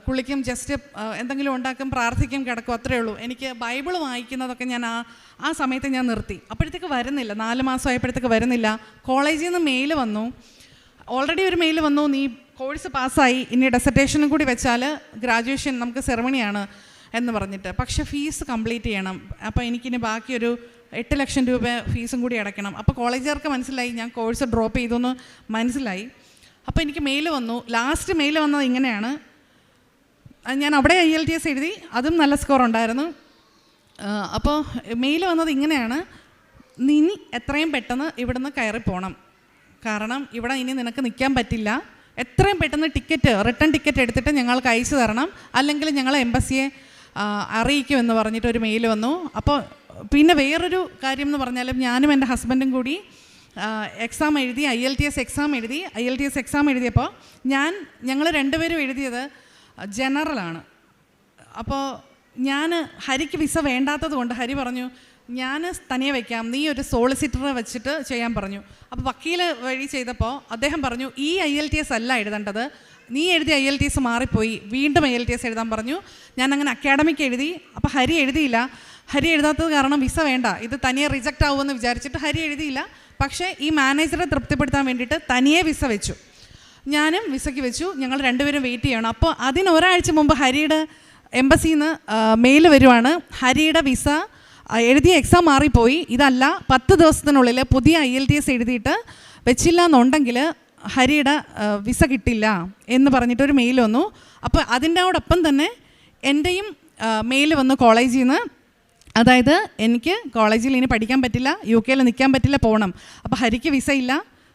കുളിക്കും, ജസ്റ്റ് എന്തെങ്കിലും ഉണ്ടാക്കും, പ്രാർത്ഥിക്കും, കിടക്കും, അത്രയേ ഉള്ളൂ. എനിക്ക് ബൈബിൾ വായിക്കുന്നതൊക്കെ ഞാൻ ആ സമയത്ത് ഞാൻ നിർത്തി. അപ്പോഴത്തേക്ക് വരുന്നില്ല, 4 മാസം ആയപ്പോഴത്തേക്ക് വരുന്നില്ല. കോളേജിൽ നിന്ന് മെയിൽ വന്നു, ഓൾറെഡി ഒരു മെയിൽ വന്നു, നീ കോഴ്സ് പാസ്സായി, ഇനി ഡെസർട്ടേഷനും കൂടി വെച്ചാൽ ഗ്രാജുവേഷൻ നമുക്ക് സെറമണിയാണ് എന്ന് പറഞ്ഞിട്ട്. പക്ഷേ ഫീസ് കംപ്ലീറ്റ് ചെയ്യണം. അപ്പോൾ എനിക്കിനി ബാക്കിയൊരു 8 ലക്ഷം രൂപ ഫീസും കൂടി അടയ്ക്കണം. അപ്പോൾ കോളേജുകാർക്ക് മനസ്സിലായി ഞാൻ കോഴ്സ് ഡ്രോപ്പ് ചെയ്തു എന്ന് മനസ്സിലായി. അപ്പോൾ എനിക്ക് മെയിൽ വന്നു. ലാസ്റ്റ് മെയിൽ വന്നത് ഇങ്ങനെയാണ്, ഞാൻ അവിടെ IELTS എഴുതി, അതും നല്ല സ്കോർ ഉണ്ടായിരുന്നു. അപ്പോൾ മെയിൽ വന്നത് ഇങ്ങനെയാണ്, നീ എത്രയും പെട്ടെന്ന് ഇവിടുന്ന് കയറിപ്പോണം, കാരണം ഇവിടെ ഇനി നിനക്ക് നിൽക്കാൻ പറ്റില്ല, എത്രയും പെട്ടെന്ന് റിട്ടേൺ ടിക്കറ്റ് എടുത്തിട്ട് ഞങ്ങൾക്ക് അയച്ചു തരണം, അല്ലെങ്കിൽ ഞങ്ങൾ എംബസിയെ അറിയിക്കുമെന്ന് പറഞ്ഞിട്ടൊരു മെയിൽ വന്നു. അപ്പോൾ പിന്നെ വേറൊരു കാര്യം എന്ന് പറഞ്ഞാലും ഞാനും എൻ്റെ ഹസ്ബൻഡും കൂടി എക്സാം എഴുതി, IELTS എക്സാം എഴുതിയപ്പോൾ ഞങ്ങൾ 2 പേരും എഴുതിയത് ജനറലാണ്. അപ്പോൾ ഹരിക്ക് വിസ വേണ്ടാത്തത് കൊണ്ട് ഹരി പറഞ്ഞു, ഞാൻ തനിയെ വയ്ക്കാം, നീ ഒരു സോളിസിറ്ററെ വെച്ചിട്ട് ചെയ്യാൻ പറഞ്ഞു. അപ്പോൾ വക്കീൽ വഴി ചെയ്തപ്പോൾ അദ്ദേഹം പറഞ്ഞു, ഈ IELTS അല്ല എഴുതേണ്ടത്, നീ എഴുതിയ IELTS മാറിപ്പോയി, വീണ്ടും IELTS എഴുതാൻ പറഞ്ഞു. ഞാൻ അങ്ങനെ അക്കാഡമിക് എഴുതി. അപ്പോൾ ഹരി എഴുതിയില്ല. ഹരി എഴുതാത്തത് കാരണം വിസ വേണ്ട, ഇത് തനിയെ റിജക്റ്റ് ആവുമെന്ന് വിചാരിച്ചിട്ട് ഹരി എഴുതിയില്ല. പക്ഷേ ഈ മാനേജറെ തൃപ്തിപ്പെടുത്താൻ വേണ്ടിയിട്ട് തനിയെ വിസ വെച്ചു. ഞാനും വിസയ്ക്ക് വെച്ചു. ഞങ്ങൾ 2 പേരും വെയിറ്റ് ചെയ്യണം. അപ്പോൾ അതിന് ഒരാഴ്ച മുമ്പ് ഹരിയുടെ എംബസിയിൽ നിന്ന് മെയിൽ വരുവാണ്, ഹരിയുടെ വിസ എഴുതിയ എക്സാം മാറിപ്പോയി, ഇതല്ല 10 ദിവസത്തിനുള്ളിൽ പുതിയ IELTS എഴുതിയിട്ട് വെച്ചില്ല എന്നുണ്ടെങ്കിൽ ഹരിയുടെ വിസ കിട്ടില്ല എന്ന് പറഞ്ഞിട്ടൊരു മെയിൽ വന്നു. അപ്പോൾ അതിൻ്റെയോടൊപ്പം തന്നെ എൻ്റെയും മെയിൽ വന്നു കോളേജിൽ നിന്ന്. അതായത് എനിക്ക് കോളേജിൽ ഇനി പഠിക്കാൻ പറ്റില്ല, UK നിൽക്കാൻ പറ്റില്ല, പോകണം. അപ്പോൾ ഹരിക്ക് വിസ ഇല്ല,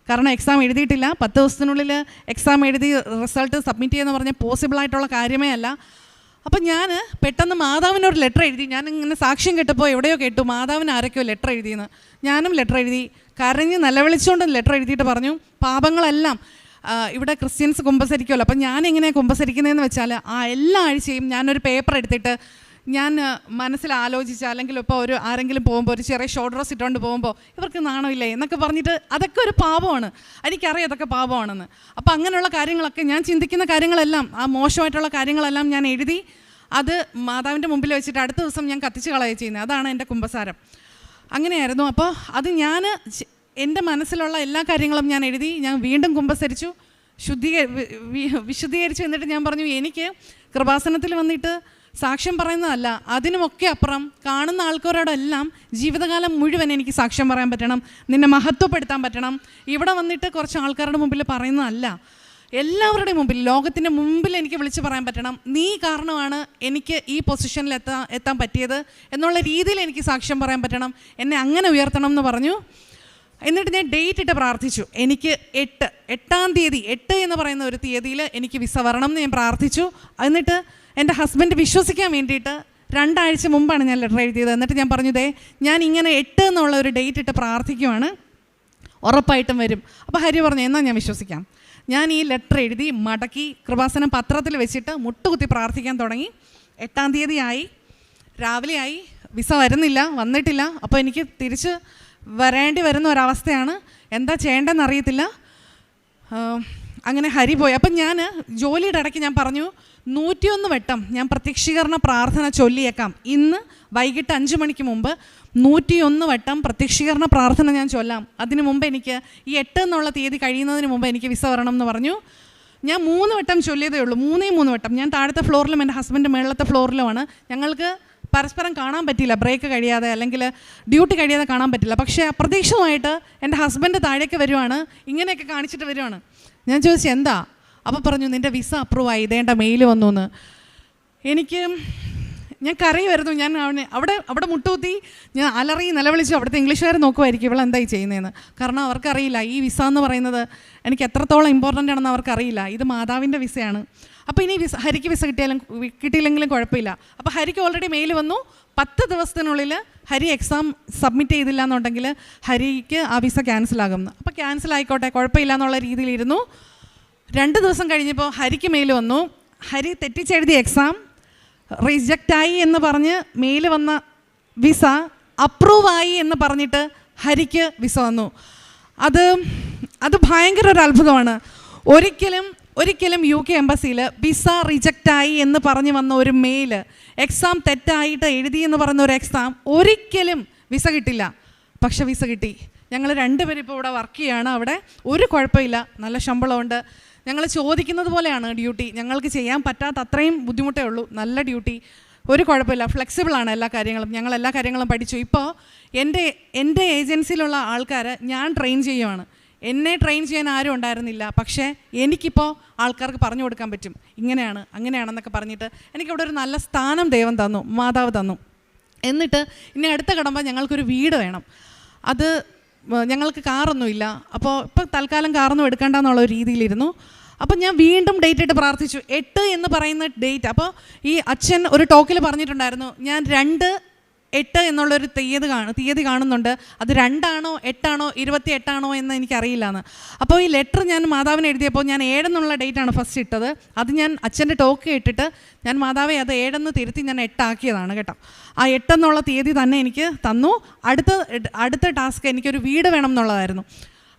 കാരണം എക്സാം എഴുതിയിട്ടില്ല. 10 ദിവസത്തിനുള്ളിൽ എക്സാം എഴുതി റിസൾട്ട് സബ്മിറ്റ് ചെയ്യുമെന്ന് പറഞ്ഞാൽ പോസിബിളായിട്ടുള്ള കാര്യമേ അല്ല. അപ്പം ഞാൻ പെട്ടെന്ന് മാതാവിനൊരു ലെറ്റർ എഴുതി. ഞാനിങ്ങനെ സാക്ഷ്യം കേട്ടപ്പോൾ എവിടെയോ കേട്ടു മാതാവിന് ആരൊക്കെയോ ലെറ്റർ എഴുതിയെന്ന്. ഞാനും ലെറ്റർ എഴുതി, കരഞ്ഞ് നിലവിളിച്ചുകൊണ്ട് ലെറ്റർ എഴുതിയിട്ട് പറഞ്ഞു, പാപങ്ങളെല്ലാം ഇവിടെ ക്രിസ്ത്യൻസ് കുമ്പസരിക്കുമല്ലോ, അപ്പം ഞാനെങ്ങനെയാണ് കുമ്പസരിക്കുന്നതെന്ന് വെച്ചാൽ എല്ലാ ആഴ്ചയും ഞാനൊരു പേപ്പർ എടുത്തിട്ട് ഞാൻ മനസ്സിൽ ആലോചിച്ച്, അല്ലെങ്കിൽ ഇപ്പോൾ ആരെങ്കിലും പോകുമ്പോൾ ഒരു ചെറിയ ഷോർട്ട് ഡ്രസ് ഇട്ടുകൊണ്ട് പോകുമ്പോൾ ഇവർക്ക് നാണമില്ലേ എന്നൊക്കെ പറഞ്ഞിട്ട്, അതൊക്കെ ഒരു പാപമാണ്, എനിക്കറിയാം അതൊക്കെ പാപമാണെന്ന്. അപ്പോൾ അങ്ങനെയുള്ള കാര്യങ്ങളൊക്കെ ഞാൻ ചിന്തിക്കുന്ന കാര്യങ്ങളെല്ലാം, ആ മോശമായിട്ടുള്ള കാര്യങ്ങളെല്ലാം ഞാൻ എഴുതി അത് മാതാവിൻ്റെ മുമ്പിൽ വെച്ചിട്ട് അടുത്ത ദിവസം ഞാൻ കത്തിച്ച് കളയുക ചെയ്യുന്നത്. അതാണ് എൻ്റെ കുമ്പസാരം. അങ്ങനെയായിരുന്നു. അപ്പോൾ അത് ഞാൻ എൻ്റെ മനസ്സിലുള്ള എല്ലാ കാര്യങ്ങളും ഞാൻ എഴുതി. ഞാൻ വീണ്ടും കുമ്പസരിച്ചു, വിശുദ്ധീകരിച്ചു. എന്നിട്ട് ഞാൻ പറഞ്ഞു, എനിക്ക് കൃപാസനത്തിൽ വന്നിട്ട് സാക്ഷ്യം പറയുന്നതല്ല, അതിനുമൊക്കെ അപ്പുറം കാണുന്ന ആൾക്കാരോടെല്ലാം ജീവിതകാലം മുഴുവൻ എനിക്ക് സാക്ഷ്യം പറയാൻ പറ്റണം, നിന്നെ മഹത്വപ്പെടുത്താൻ പറ്റണം. ഇവിടെ വന്നിട്ട് കുറച്ച് ആൾക്കാരുടെ മുമ്പിൽ പറയുന്നതല്ല, എല്ലാവരുടെയും മുമ്പിൽ, ലോകത്തിൻ്റെ മുമ്പിൽ എനിക്ക് വിളിച്ച് പറയാൻ പറ്റണം, നീ കാരണമാണ് എനിക്ക് ഈ പൊസിഷനിൽ എത്താൻ പറ്റിയത് എന്നുള്ള രീതിയിൽ എനിക്ക് സാക്ഷ്യം പറയാൻ പറ്റണം, എന്നെ അങ്ങനെ ഉയർത്തണം എന്ന് പറഞ്ഞു. എന്നിട്ട് ഞാൻ ഡേറ്റ് ഇട്ട് പ്രാർത്ഥിച്ചു. എനിക്ക് 8-ാം തീയതി, 8 എന്ന് പറയുന്ന ഒരു തീയതിയിൽ എനിക്ക് വിസ വരണം എന്ന് ഞാൻ പ്രാർത്ഥിച്ചു. എന്നിട്ട് എൻ്റെ ഹസ്ബൻഡ് വിശ്വസിക്കാൻ വേണ്ടിയിട്ട് 2 ആഴ്ച മുമ്പാണ് ഞാൻ ലെറ്റർ എഴുതിയത്. എന്നിട്ട് ഞാൻ പറഞ്ഞു, ഞാൻ ഇങ്ങനെ 8 എന്നുള്ള ഒരു ഡേറ്റ് ഇട്ട് പ്രാർത്ഥിക്കുവാണ്, ഉറപ്പായിട്ടും വരും. അപ്പോൾ ഹരി പറഞ്ഞു, എന്നാൽ ഞാൻ വിശ്വസിക്കാം. ഞാൻ ഈ ലെറ്റർ എഴുതി മടക്കി കൃപാസനം പത്രത്തിൽ വെച്ചിട്ട് മുട്ടുകുത്തി പ്രാർത്ഥിക്കാൻ തുടങ്ങി. 8-ാം തീയതി ആയി, രാവിലെ ആയി, വിസ വന്നിട്ടില്ല. അപ്പോൾ എനിക്ക് തിരിച്ച് വരേണ്ടി വരുന്ന ഒരവസ്ഥയാണ്. എന്താ ചെയ്യേണ്ടതെന്ന് അറിയത്തില്ല. അങ്ങനെ ഹരി പോയി. അപ്പം ഞാൻ ജോലിയുടെ ഇടയ്ക്ക് ഞാൻ പറഞ്ഞു 101 വട്ടം ഞാൻ പ്രത്യക്ഷീകരണ പ്രാർത്ഥന ചൊല്ലിയേക്കാം. ഇന്ന് വൈകിട്ട് 5 മണിക്ക് മുമ്പ് 101 വട്ടം പ്രത്യക്ഷീകരണ പ്രാർത്ഥന ഞാൻ ചൊല്ലാം. അതിന് മുമ്പ് എനിക്ക് ഈ 8 എന്നുള്ള തീയതി കഴിയുന്നതിന് മുമ്പ് എനിക്ക് വിസ വരണം എന്ന് പറഞ്ഞു. ഞാൻ 3 വട്ടം ചൊല്ലിയതേ ഉള്ളൂ, 3 വട്ടം. ഞാൻ താഴത്തെ ഫ്ലോറിലും എൻ്റെ ഹസ്ബൻഡ് മേളത്തെ ഫ്ലോറിലുമാണ്. ഞങ്ങൾക്ക് പരസ്പരം കാണാൻ പറ്റില്ല, ബ്രേക്ക് കഴിയാതെ അല്ലെങ്കിൽ ഡ്യൂട്ടി കഴിയാതെ കാണാൻ പറ്റില്ല. പക്ഷേ അപ്രതീക്ഷിതമായിട്ട് എൻ്റെ ഹസ്ബൻഡ് താഴേക്ക് വരുവാണ്, ഇങ്ങനെയൊക്കെ കാണിച്ചിട്ട് വരുവാണ്. ഞാൻ ചോദിച്ചു എന്താ? അപ്പോൾ പറഞ്ഞു നിൻ്റെ വിസ അപ്രൂവ് ആയി, ഇതേണ്ട മെയിൽ വന്നു എന്ന്. ഞാൻ കരയുമായിരുന്നു. ഞാൻ അവിടെ മുട്ടുകുത്തി ഞാൻ അലറി നിലവിളിച്ചു. അവിടുത്തെ ഇംഗ്ലീഷുകാർ നോക്കുമായിരിക്കും ഇവളെന്തായി ചെയ്യുന്നതെന്ന്. കാരണം അവർക്കറിയില്ല ഈ വിസ എന്ന് പറയുന്നത് എനിക്ക് എത്രത്തോളം ഇമ്പോർട്ടൻ്റ് ആണെന്ന് അവർക്കറിയില്ല. ഇത് മാതാവിൻ്റെ വിസയാണ്. അപ്പോൾ ഇനി ഹരിക്ക് വിസ കിട്ടിയില്ലെങ്കിലും കുഴപ്പമില്ല. അപ്പോൾ ഹരിക്ക് ഓൾറെഡി മെയിൽ വന്നു. 10 ദിവസത്തിനുള്ളിൽ ഹരി എക്സാം സബ്മിറ്റ് ചെയ്തില്ല എന്നുണ്ടെങ്കിൽ ഹരിക്ക് ആ വിസ ക്യാൻസലാകും. അപ്പോൾ ക്യാൻസൽ ആയിക്കോട്ടെ, കുഴപ്പമില്ല എന്നുള്ള രീതിയിലിരുന്നു. 2 ദിവസം കഴിഞ്ഞപ്പോൾ ഹരിക്ക് മെയിൽ വന്നു. ഹരി തെറ്റിച്ചെഴുതിയ എക്സാം റിജക്റ്റായി എന്ന് പറഞ്ഞ് മെയിൽ വന്ന വിസ അപ്രൂവായി എന്ന് പറഞ്ഞിട്ട് ഹരിക്ക് വിസ വന്നു. അത് ഭയങ്കര ഒരു അത്ഭുതമാണ്. ഒരിക്കലും UK എംബസിയിൽ വിസ റിജക്റ്റായി എന്ന് പറഞ്ഞ് വന്ന ഒരു മെയിൽ, എക്സാം തെറ്റായിട്ട് എഴുതി എന്ന് പറഞ്ഞ ഒരു എക്സാം, ഒരിക്കലും വിസ കിട്ടില്ല. പക്ഷെ വിസ കിട്ടി. ഞങ്ങൾ 2 പേരും ഇപ്പോൾ ഇവിടെ വർക്ക് ചെയ്യുകയാണ്. അവിടെ ഒരു കുഴപ്പമില്ല, നല്ല ശമ്പളമുണ്ട്. ഞങ്ങൾ ചോദിക്കുന്നത് പോലെയാണ് ഡ്യൂട്ടി. ഞങ്ങൾക്ക് ചെയ്യാൻ പറ്റാത്ത അത്രയും ബുദ്ധിമുട്ടേ ഉള്ളൂ. നല്ല ഡ്യൂട്ടി, ഒരു കുഴപ്പമില്ല, ഫ്ലെക്സിബിളാണ് എല്ലാ കാര്യങ്ങളും. ഞങ്ങൾ എല്ലാ കാര്യങ്ങളും പഠിച്ചു. ഇപ്പോൾ എൻ്റെ ഏജൻസിയിലുള്ള ആൾക്കാർ ഞാൻ ട്രെയിൻ ചെയ്യുവാണ്. എന്നെ ട്രെയിൻ ചെയ്യാൻ ആരും ഉണ്ടായിരുന്നില്ല. പക്ഷേ എനിക്കിപ്പോൾ ആൾക്കാർക്ക് പറഞ്ഞു കൊടുക്കാൻ പറ്റും, ഇങ്ങനെയാണ് അങ്ങനെയാണെന്നൊക്കെ പറഞ്ഞിട്ട് എനിക്കിവിടെ ഒരു നല്ല സ്ഥാനം ദൈവം തന്നു, മാതാവ് തന്നു. എന്നിട്ട് ഇനി അടുത്ത കടമ്പ ഞങ്ങൾക്കൊരു വീട് വേണം. അത് ഞങ്ങൾക്ക് കാറൊന്നുമില്ല. അപ്പോൾ ഇപ്പോൾ തൽക്കാലം കാറൊന്നും എടുക്കേണ്ടെന്നുള്ള ഒരു രീതിയിലിരുന്നു. അപ്പം ഞാൻ വീണ്ടും ഡേറ്റ് ഇട്ട് പ്രാർത്ഥിച്ചു. 8 എന്ന് പറയുന്ന ഡേറ്റ്. അപ്പോൾ ഈ അച്ഛൻ ഒരു ടോക്കിൽ പറഞ്ഞിട്ടുണ്ടായിരുന്നു, ഞാൻ 2/8 എന്നുള്ളൊരു തീയതി കാണുന്നുണ്ട്. അത് 2 ആണോ 8 ആണോ 28 ആണോ എന്ന് എനിക്കറിയില്ല എന്ന്. അപ്പോൾ ഈ ലെറ്റർ ഞാൻ മാതാവിന് എഴുതിയപ്പോൾ ഞാൻ 7 എന്നുള്ള ഡേറ്റാണ് ഫസ്റ്റ് ഇട്ടത്. അത് ഞാൻ അച്ഛൻ്റെ ടോക്ക് ഇട്ടിട്ട് ഞാൻ മാതാവെ അത് 7 എന്ന് തിരുത്തി ഞാൻ 8 ആക്കിയതാണ് കേട്ടോ. ആ 8 എന്നുള്ള തീയതി തന്നെ എനിക്ക് തന്നു. അടുത്ത ടാസ്ക് എനിക്കൊരു വീട് വേണം എന്നുള്ളതായിരുന്നു.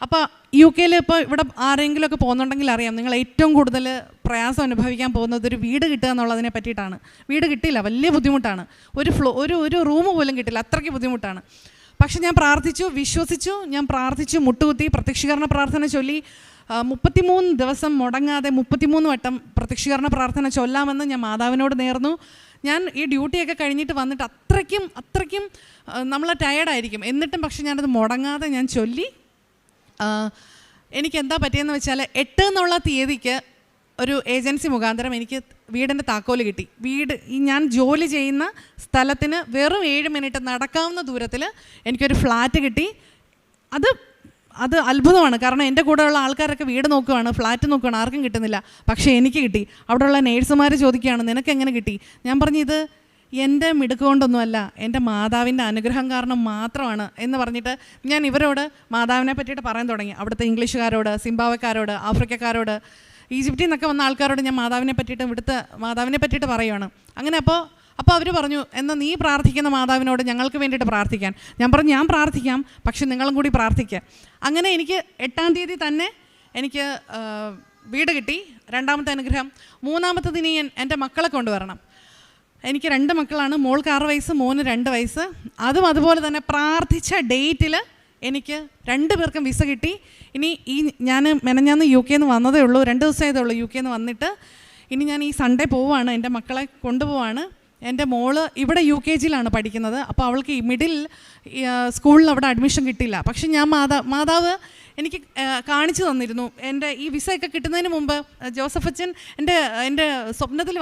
അപ്പോൾ UK ഇപ്പോൾ ഇവിടെ ആരെങ്കിലുമൊക്കെ പോകുന്നുണ്ടെങ്കിൽ അറിയാം, നിങ്ങൾ ഏറ്റവും കൂടുതൽ പ്രയാസം അനുഭവിക്കാൻ പോകുന്നത് ഒരു വീട് കിട്ടുക എന്നുള്ളതിനെ പറ്റിയിട്ടാണ്. വീട് കിട്ടില്ല, വലിയ ബുദ്ധിമുട്ടാണ്. ഒരു റൂം പോലും കിട്ടില്ല, അത്രയ്ക്ക് ബുദ്ധിമുട്ടാണ്. പക്ഷെ ഞാൻ പ്രാർത്ഥിച്ചു, വിശ്വസിച്ചു, ഞാൻ പ്രാർത്ഥിച്ചു, മുട്ടുകുത്തി പ്രത്യക്ഷീകരണ പ്രാർത്ഥന ചൊല്ലി 33 ദിവസം മുടങ്ങാതെ 33 വട്ടം പ്രത്യക്ഷീകരണ പ്രാർത്ഥന ചൊല്ലാമെന്ന് ഞാൻ മാതാവിനോട് നേർന്നു. ഞാൻ ഈ ഡ്യൂട്ടിയൊക്കെ കഴിഞ്ഞിട്ട് വന്നിട്ട് അത്രയ്ക്കും നമ്മൾ ടയേർഡായിരിക്കും. എന്നിട്ടും പക്ഷെ ഞാനത് മുടങ്ങാതെ ഞാൻ ചൊല്ലി. എനിക്കെന്താ പറ്റിയെന്ന് വെച്ചാൽ 8 എന്നുള്ള തീയതിക്ക് ഒരു ഏജൻസി മുഖാന്തരം എനിക്ക് വീടിൻ്റെ താക്കോല് കിട്ടി. ഞാൻ ജോലി ചെയ്യുന്ന സ്ഥലത്തിന് വെറും 7 മിനിറ്റ് നടക്കാവുന്ന ദൂരത്തിൽ എനിക്കൊരു ഫ്ലാറ്റ് കിട്ടി. അത് അത്ഭുതമാണ്. കാരണം എൻ്റെ കൂടെയുള്ള ആൾക്കാരൊക്കെ വീട് നോക്കുകയാണ്, ഫ്ലാറ്റ് നോക്കുകയാണ്, ആർക്കും കിട്ടുന്നില്ല. പക്ഷേ എനിക്ക് കിട്ടി. അവിടെയുള്ള നേഴ്സുമാർ ചോദിക്കുകയാണ് നിനക്ക് എങ്ങനെ കിട്ടി? ഞാൻ പറഞ്ഞു ഇത് എൻ്റെ മിടുക്ക് കൊണ്ടൊന്നുമല്ല, എൻ്റെ മാതാവിൻ്റെ അനുഗ്രഹം കാരണം മാത്രമാണ് എന്ന് പറഞ്ഞിട്ട് ഞാൻ ഇവരോട് മാതാവിനെ പറ്റിയിട്ട് പറയാൻ തുടങ്ങി. അവിടുത്തെ ഇംഗ്ലീഷുകാരോട്, സിംബാബ്വേക്കാരോട്, ആഫ്രിക്കക്കാരോട്, ഈജിപ്തിൽ നിന്നൊക്കെ വന്ന ആൾക്കാരോട് ഞാൻ മാതാവിനെ പറ്റിയിട്ട് പറയുവാണ്. അങ്ങനെ അപ്പോൾ അവർ പറഞ്ഞു എന്നാൽ നീ പ്രാർത്ഥിക്കുന്ന മാതാവിനോട് ഞങ്ങൾക്ക് വേണ്ടിയിട്ട് പ്രാർത്ഥിക്കാൻ. ഞാൻ പറഞ്ഞു ഞാൻ പ്രാർത്ഥിക്കാം, പക്ഷെ നിങ്ങളും കൂടി പ്രാർത്ഥിക്കുക. അങ്ങനെ എനിക്ക് 8-ാം തീയതി തന്നെ എനിക്ക് വീട് കിട്ടി. 2ാമത്തെ അനുഗ്രഹം. 3ാമത്തത് ഇനി എൻ്റെ മക്കളെ കൊണ്ടുവരണം. എനിക്ക് 2 മക്കളാണ്. മോൾക്ക് 6 വയസ്സ്, മോന് 2 വയസ്സ്. അതുപോലെ തന്നെ പ്രാർത്ഥിച്ച ഡേറ്റിൽ എനിക്ക് 2 പേർക്കും വിസ കിട്ടി. ഇനി ഞാൻ മെനഞ്ഞാന്ന് UK വന്നതേ ഉള്ളൂ, 2 ദിവസമായതേ ഉള്ളൂ UK വന്നിട്ട്. ഇനി ഞാൻ ഈ സൺഡേ പോവുകയാണ്, എൻ്റെ മക്കളെ കൊണ്ടുപോവാണ്. എൻ്റെ മോള് ഇവിടെ UKGയിലാണ് പഠിക്കുന്നത്. അപ്പോൾ അവൾക്ക് ഈ മിഡിൽ സ്കൂളിൽ അവിടെ അഡ്മിഷൻ കിട്ടില്ല. പക്ഷെ ഞാൻ മാതാവ് എനിക്ക് കാണിച്ചു തന്നിരുന്നു. എൻ്റെ ഈ വിസയൊക്കെ കിട്ടുന്നതിന് മുമ്പ് ജോസഫച്ചൻ എൻ്റെ സ്വപ്നത്തിൽ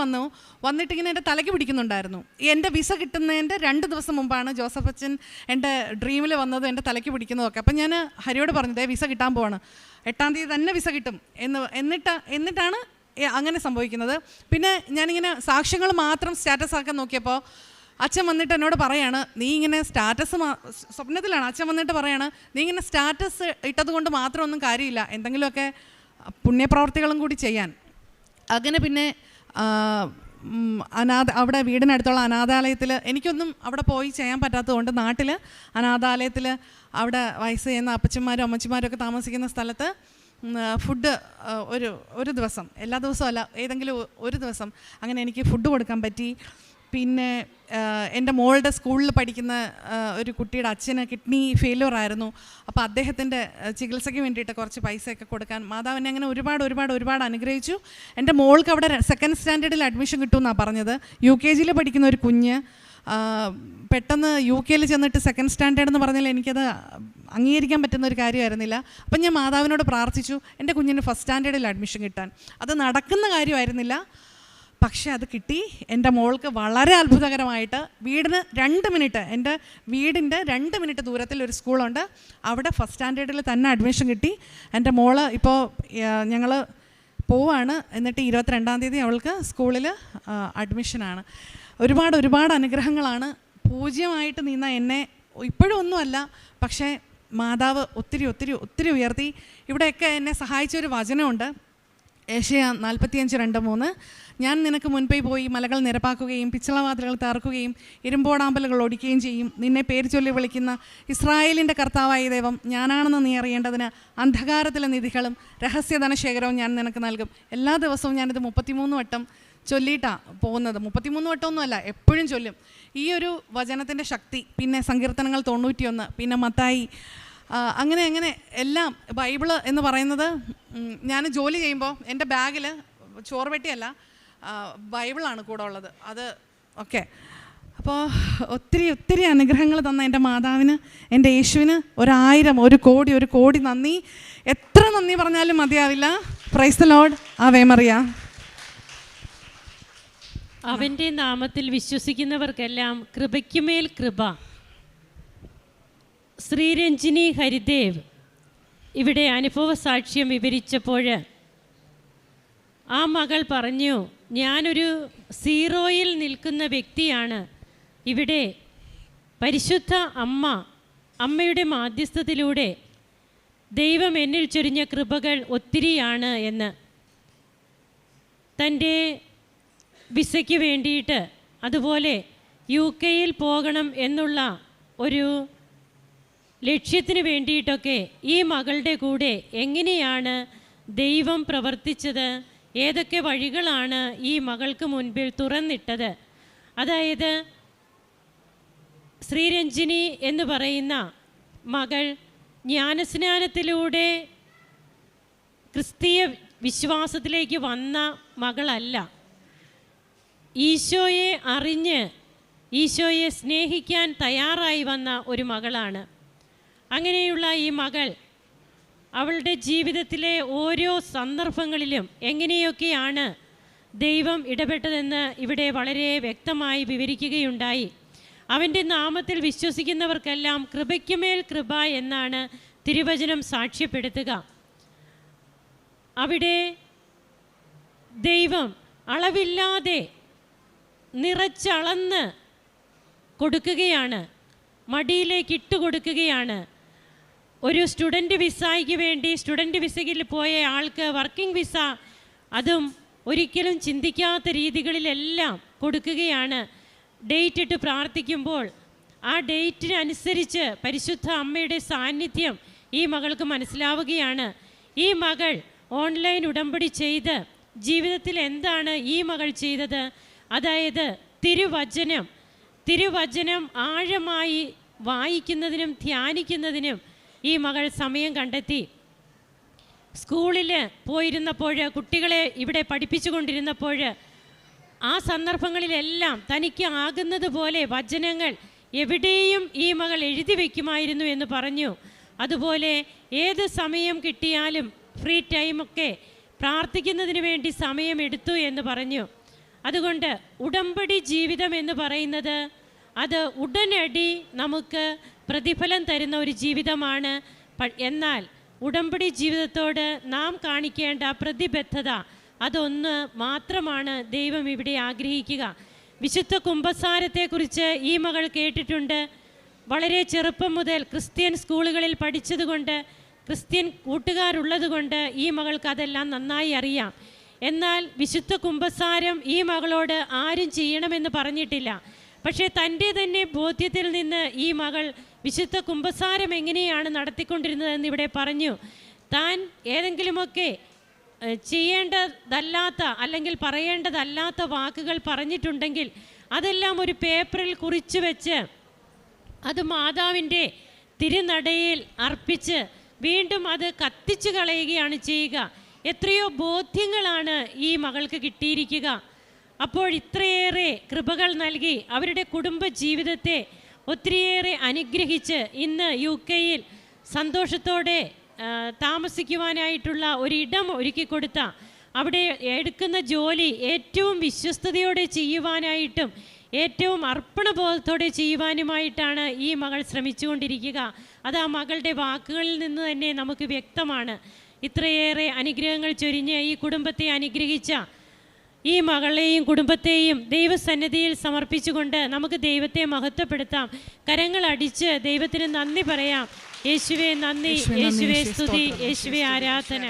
വന്നിട്ടിങ്ങനെ എൻ്റെ തലയ്ക്ക് പിടിക്കുന്നുണ്ടായിരുന്നു. എൻ്റെ വിസ കിട്ടുന്നതിൻ്റെ 2 ദിവസം മുമ്പാണ് ജോസഫച്ചൻ എൻ്റെ ഡ്രീമിൽ വന്നതും എൻ്റെ തലയ്ക്ക് പിടിക്കുന്നതൊക്കെ. അപ്പം ഞാൻ ഹരിയോട് പറഞ്ഞു വിസ കിട്ടാൻ പോവാണ്, 8-ാം തീയതി തന്നെ വിസ കിട്ടും എന്നിട്ടാണ് അങ്ങനെ സംഭവിക്കുന്നത്. പിന്നെ ഞാനിങ്ങനെ സാക്ഷ്യങ്ങൾ മാത്രം സ്റ്റാറ്റസ് ആക്കാൻ നോക്കിയപ്പോൾ അച്ഛൻ വന്നിട്ട് എന്നോട് പറയാണ് നീ ഇങ്ങനെ സ്വപ്നത്തിലാണ് അച്ഛൻ വന്നിട്ട് പറയാണ് നീ ഇങ്ങനെ സ്റ്റാറ്റസ് ഇട്ടത് കൊണ്ട് മാത്രമൊന്നും കാര്യമില്ല, എന്തെങ്കിലുമൊക്കെ പുണ്യപ്രവർത്തികളും കൂടി ചെയ്യാൻ. അങ്ങനെ പിന്നെ അവിടെ വീടിനടുത്തുള്ള അനാഥാലയത്തിൽ എനിക്കൊന്നും അവിടെ പോയി ചെയ്യാൻ പറ്റാത്തതുകൊണ്ട് നാട്ടിൽ അനാഥാലയത്തിൽ അവിടെ വയസ്സ് ചെയ്യുന്ന അപ്പച്ചന്മാരും അമ്മച്ചിമാരും ഒക്കെ താമസിക്കുന്ന സ്ഥലത്ത് ഫുഡ് ഒരു ദിവസം, എല്ലാ ദിവസവും അല്ല, ഏതെങ്കിലും ഒരു ദിവസം അങ്ങനെ എനിക്ക് ഫുഡ് കൊടുക്കാൻ പറ്റി. പിന്നെ എൻ്റെ മോളുടെ സ്കൂളിൽ പഠിക്കുന്ന ഒരു കുട്ടിയുടെ അച്ഛന് കിഡ്നി ഫെയിലിയർ ആയിരുന്നു. അപ്പോൾ അദ്ദേഹത്തിൻ്റെ ചികിത്സയ്ക്ക് വേണ്ടിയിട്ട് കുറച്ച് പൈസയൊക്കെ കൊടുക്കാൻ മാതാവിനെ അങ്ങനെ ഒരുപാട് അനുഗ്രഹിച്ചു. എൻ്റെ മോൾക്ക് അവിടെ 2nd സ്റ്റാൻഡേർഡിൽ അഡ്മിഷൻ കിട്ടുമെന്നാണ് പറഞ്ഞത്. UKG പഠിക്കുന്ന ഒരു കുഞ്ഞ് പെട്ടെന്ന് UK ചെന്നിട്ട് 2nd സ്റ്റാൻഡേർഡ് എന്ന് പറഞ്ഞാൽ എനിക്കത് അംഗീകരിക്കാൻ പറ്റുന്ന ഒരു കാര്യമായിരുന്നില്ല. അപ്പം ഞാൻ മാതാവിനോട് പ്രാർത്ഥിച്ചു എൻ്റെ കുഞ്ഞിന് 1st സ്റ്റാൻഡേർഡിൽ അഡ്മിഷൻ കിട്ടാൻ. അത് നടക്കുന്ന കാര്യമായിരുന്നില്ല, പക്ഷേ അത് കിട്ടി. എൻ്റെ മോൾക്ക് വളരെ അത്ഭുതകരമായിട്ട് വീടിന് 2 മിനിറ്റ്, എൻ്റെ വീടിൻ്റെ 2 മിനിറ്റ് ദൂരത്തിൽ ഒരു സ്കൂളുണ്ട്, അവിടെ 1st സ്റ്റാൻഡേർഡിൽ തന്നെ അഡ്മിഷൻ കിട്ടി. എൻ്റെ മോള് ഇപ്പോൾ ഞങ്ങൾ പോവാണ്, എന്നിട്ട് 22-ാം തീയതി അവൾക്ക് സ്കൂളിൽ അഡ്മിഷനാണ്. ഒരുപാട് അനുഗ്രഹങ്ങളാണ്. പൂജ്യമായിട്ട് നിന്ന എന്നെ ഇപ്പോഴും ഒന്നുമല്ല, പക്ഷേ മാതാവ് ഒത്തിരി ഉയർത്തി. ഇവിടെയൊക്കെ എന്നെ സഹായിച്ചൊരു വചനമുണ്ട്, ഏഷ്യ 45:2-3. ഞാൻ നിനക്ക് മുൻപേ പോയി മലകൾ നിരപ്പാക്കുകയും പിച്ചളവാതിലുകൾ തകർക്കുകയും ഇരുമ്പോടാമ്പലുകൾ ഒടിക്കുകയും ചെയ്യും. നിന്നെ പേര് ചൊല്ലി വിളിക്കുന്ന ഇസ്രായേലിൻ്റെ കർത്താവായ ദൈവം ഞാനാണെന്ന് നീ അറിയേണ്ടതിന് അന്ധകാരത്തിലെ നിധികളും രഹസ്യധനശേഖരവും ഞാൻ നിനക്ക് നൽകും. എല്ലാ ദിവസവും ഞാനിത് 33 വട്ടം ചൊല്ലിയിട്ടാണ് പോകുന്നത്. 33 വട്ടമൊന്നുമല്ല, എപ്പോഴും ചൊല്ലും. ഈ ഒരു വചനത്തിൻ്റെ ശക്തി. പിന്നെ സങ്കീർത്തനങ്ങൾ 91, പിന്നെ മത്തായി, അങ്ങനെ എല്ലാം. ബൈബിള് എന്ന് പറയുന്നത്, ഞാൻ ജോലി ചെയ്യുമ്പോൾ എൻ്റെ ബാഗിൽ ചോറുപെട്ടിയല്ല, ബൈബിളാണ് കൂടെ ഉള്ളത്. അത് ഓക്കെ. അപ്പോൾ ഒത്തിരി അനുഗ്രഹങ്ങൾ തന്ന എൻ്റെ മാതാവിന്, എൻ്റെ യേശുവിന് 1000 ഒരു കോടി നന്ദി. എത്ര നന്ദി പറഞ്ഞാലും മതിയാവില്ല. Praise the Lord. Ave Maria. അവൻ്റെ നാമത്തിൽ വിശ്വസിക്കുന്നവർക്കെല്ലാം കൃപയ്ക്കുമേൽ കൃപ. ശ്രീരഞ്ജിനി ഹരിദേവ് ഇവിടെ അനുഭവ സാക്ഷ്യം വിവരിച്ചപ്പോൾ ആ മകൾ പറഞ്ഞു, ഞാനൊരു 0-യിൽ നിൽക്കുന്ന വ്യക്തിയാണ്. ഇവിടെ പരിശുദ്ധ അമ്മയുടെ മാധ്യസ്ഥത്തിലൂടെ ദൈവം എന്നിൽ ചൊരിഞ്ഞ കൃപകൾ ഒത്തിരിയാണ് എന്ന്. തൻ്റെ വിസയ്ക്ക് വേണ്ടിയിട്ട്, അതുപോലെ UK പോകണം എന്നുള്ള ഒരു ലക്ഷ്യത്തിന് വേണ്ടിയിട്ടൊക്കെ ഈ മകളുടെ കൂടെ എങ്ങനെയാണ് ദൈവം പ്രവർത്തിച്ചത്, ഏതൊക്കെ വഴികളാണ് ഈ മകൾക്ക് മുൻപിൽ തുറന്നിട്ടത്. അതായത് ശ്രീരഞ്ജിനി എന്ന് പറയുന്ന മകൾ ജ്ഞാനസ്നാനത്തിലൂടെ ക്രിസ്തീയ വിശ്വാസത്തിലേക്ക് വന്ന മകളല്ല. ഈശോയെ അറിഞ്ഞ് ഈശോയെ സ്നേഹിക്കാൻ തയ്യാറായി വന്ന ഒരു മകളാണ്. അങ്ങനെയുള്ള ഈ മകൾ അവളുടെ ജീവിതത്തിലെ ഓരോ സന്ദർഭങ്ങളിലും എങ്ങനെയൊക്കെയാണ് ദൈവം ഇടപെട്ടതെന്ന് ഇവിടെ വളരെ വ്യക്തമായി വിവരിക്കുകയുണ്ടായി. അവൻ്റെ നാമത്തിൽ വിശ്വസിക്കുന്നവർക്കെല്ലാം കൃപയ്ക്കുമേൽ കൃപ എന്നാണ് തിരുവചനം സാക്ഷ്യപ്പെടുത്തുക. അവിടെ ദൈവം അളവില്ലാതെ നിറച്ചളന്ന് കൊടുക്കുകയാണ്, മടിയിലേക്ക് ഇട്ടുകൊടുക്കുകയാണ്. ഒരു സ്റ്റുഡൻറ്റ് വിസയ്ക്ക് വേണ്ടി സ്റ്റുഡൻറ്റ് വിസയിൽ പോയ ആൾക്ക് വർക്കിംഗ് വിസ, അതും ഒരിക്കലും ചിന്തിക്കാത്ത രീതികളിലെല്ലാം കൊടുക്കുകയാണ്. ഡേറ്റ് ഇട്ട് പ്രാർത്ഥിക്കുമ്പോൾ ആ ഡേറ്റിനനുസരിച്ച് പരിശുദ്ധ അമ്മയുടെ സാന്നിധ്യം ഈ മകൾക്ക് മനസ്സിലാവുകയാണ്. ഈ മകൾ ഓൺലൈൻ ഉടമ്പടി ചെയ്ത് ജീവിതത്തിൽ എന്താണ് ഈ മകൾ ചെയ്തത്? അതായത് തിരുവചനം ആഴമായി വായിക്കുന്നതിനും ധ്യാനിക്കുന്നതിനും ഈ മകൾ സമയം കണ്ടെത്തി. സ്കൂളിൽ പോയിരുന്നപ്പോൾ, കുട്ടികളെ ഇവിടെ പഠിപ്പിച്ചു കൊണ്ടിരുന്നപ്പോൾ ആ സന്ദർഭങ്ങളിലെല്ലാം തനിക്ക് ആകുന്നത് പോലെ വചനങ്ങൾ എവിടെയും ഈ മകൾ എഴുതി വയ്ക്കുമായിരുന്നു എന്ന് പറഞ്ഞു. അതുപോലെ ഏത് സമയം കിട്ടിയാലും ഫ്രീ ടൈമൊക്കെ പ്രാർത്ഥിക്കുന്നതിന് വേണ്ടി സമയമെടുത്തു എന്ന് പറഞ്ഞു. അതുകൊണ്ട് ഉടമ്പടി ജീവിതം എന്ന് പറയുന്നത് അത് ഉടനടി നമുക്ക് പ്രതിഫലം തരുന്ന ഒരു ജീവിതമാണ്. എന്നാൽ ഉടമ്പടി ജീവിതത്തോട് നാം കാണിക്കേണ്ട പ്രതിബദ്ധത അതൊന്ന് മാത്രമാണ് ദൈവം ഇവിടെ ആഗ്രഹിക്കുക. വിശുദ്ധ കുമ്പസാരത്തെക്കുറിച്ച് ഈ മകൾ കേട്ടിട്ടുണ്ട്. വളരെ ചെറുപ്പം മുതൽ ക്രിസ്ത്യൻ സ്കൂളുകളിൽ പഠിച്ചതുകൊണ്ട്, ക്രിസ്ത്യൻ കൂട്ടുകാരുള്ളതുകൊണ്ട് ഈ മകൾക്ക് അതെല്ലാം നന്നായി അറിയാം. എന്നാൽ വിശുദ്ധ കുമ്പസാരം ഈ മകളോട് ആരും ചെയ്യണമെന്ന് പറഞ്ഞിട്ടില്ല. പക്ഷേ തൻ്റെ തന്നെ ബോധ്യത്തിൽ നിന്ന് ഈ മകൾ വിശുദ്ധ കുമ്പസാരം എങ്ങനെയാണ് നടത്തിക്കൊണ്ടിരുന്നതെന്ന് ഇവിടെ പറഞ്ഞു. താൻ ഏതെങ്കിലുമൊക്കെ ചെയ്യേണ്ടതല്ലാത്ത അല്ലെങ്കിൽ പറയേണ്ടതല്ലാത്ത വാക്കുകൾ പറഞ്ഞിട്ടുണ്ടെങ്കിൽ അതെല്ലാം ഒരു പേപ്പറിൽ കുറിച്ച് വെച്ച് അത് മാതാവിൻ്റെ തിരുനടയിൽ അർപ്പിച്ച് വീണ്ടും അത് കത്തിച്ചു കളയുകയാണ് ചെയ്യുക. എത്രയോ ബോധ്യങ്ങളാണ് ഈ മകൾക്ക് കിട്ടിയിരിക്കുക. അപ്പോൾ ഇത്രയേറെ കൃപകൾ നൽകി അവരുടെ കുടുംബ ജീവിതത്തെ ഒത്തിരിയേറെ അനുഗ്രഹിച്ച് ഇന്ന് UK-യിൽ സന്തോഷത്തോടെ താമസിക്കുവാനായിട്ടുള്ള ഒരിടം ഒരുക്കിക്കൊടുത്ത, അവിടെ എടുക്കുന്ന ജോലി ഏറ്റവും വിശ്വസ്തയോടെ ചെയ്യുവാനായിട്ടും ഏറ്റവും അർപ്പണബോധത്തോടെ ചെയ്യുവാനുമായിട്ടാണ് ഈ മകൾ ശ്രമിച്ചുകൊണ്ടിരിക്കുക. അത് ആ മകളുടെ വാക്കുകളിൽ നിന്ന് തന്നെ നമുക്ക് വ്യക്തമാണ്. ഇത്രയേറെ അനുഗ്രഹങ്ങൾ ചൊരിഞ്ഞ് ഈ കുടുംബത്തെ അനുഗ്രഹിച്ച ഈ മകളെയും കുടുംബത്തെയും ദൈവസന്നിധിയിൽ സമർപ്പിച്ചുകൊണ്ട് നമുക്ക് ദൈവത്തെ മഹത്വപ്പെടുത്താം. കരങ്ങൾ അടിച്ച് ദൈവത്തിന് നന്ദി പറയാം. യേശുവേ നന്ദി, യേശുവേ സ്തുതി, യേശുവേ ആരാധന.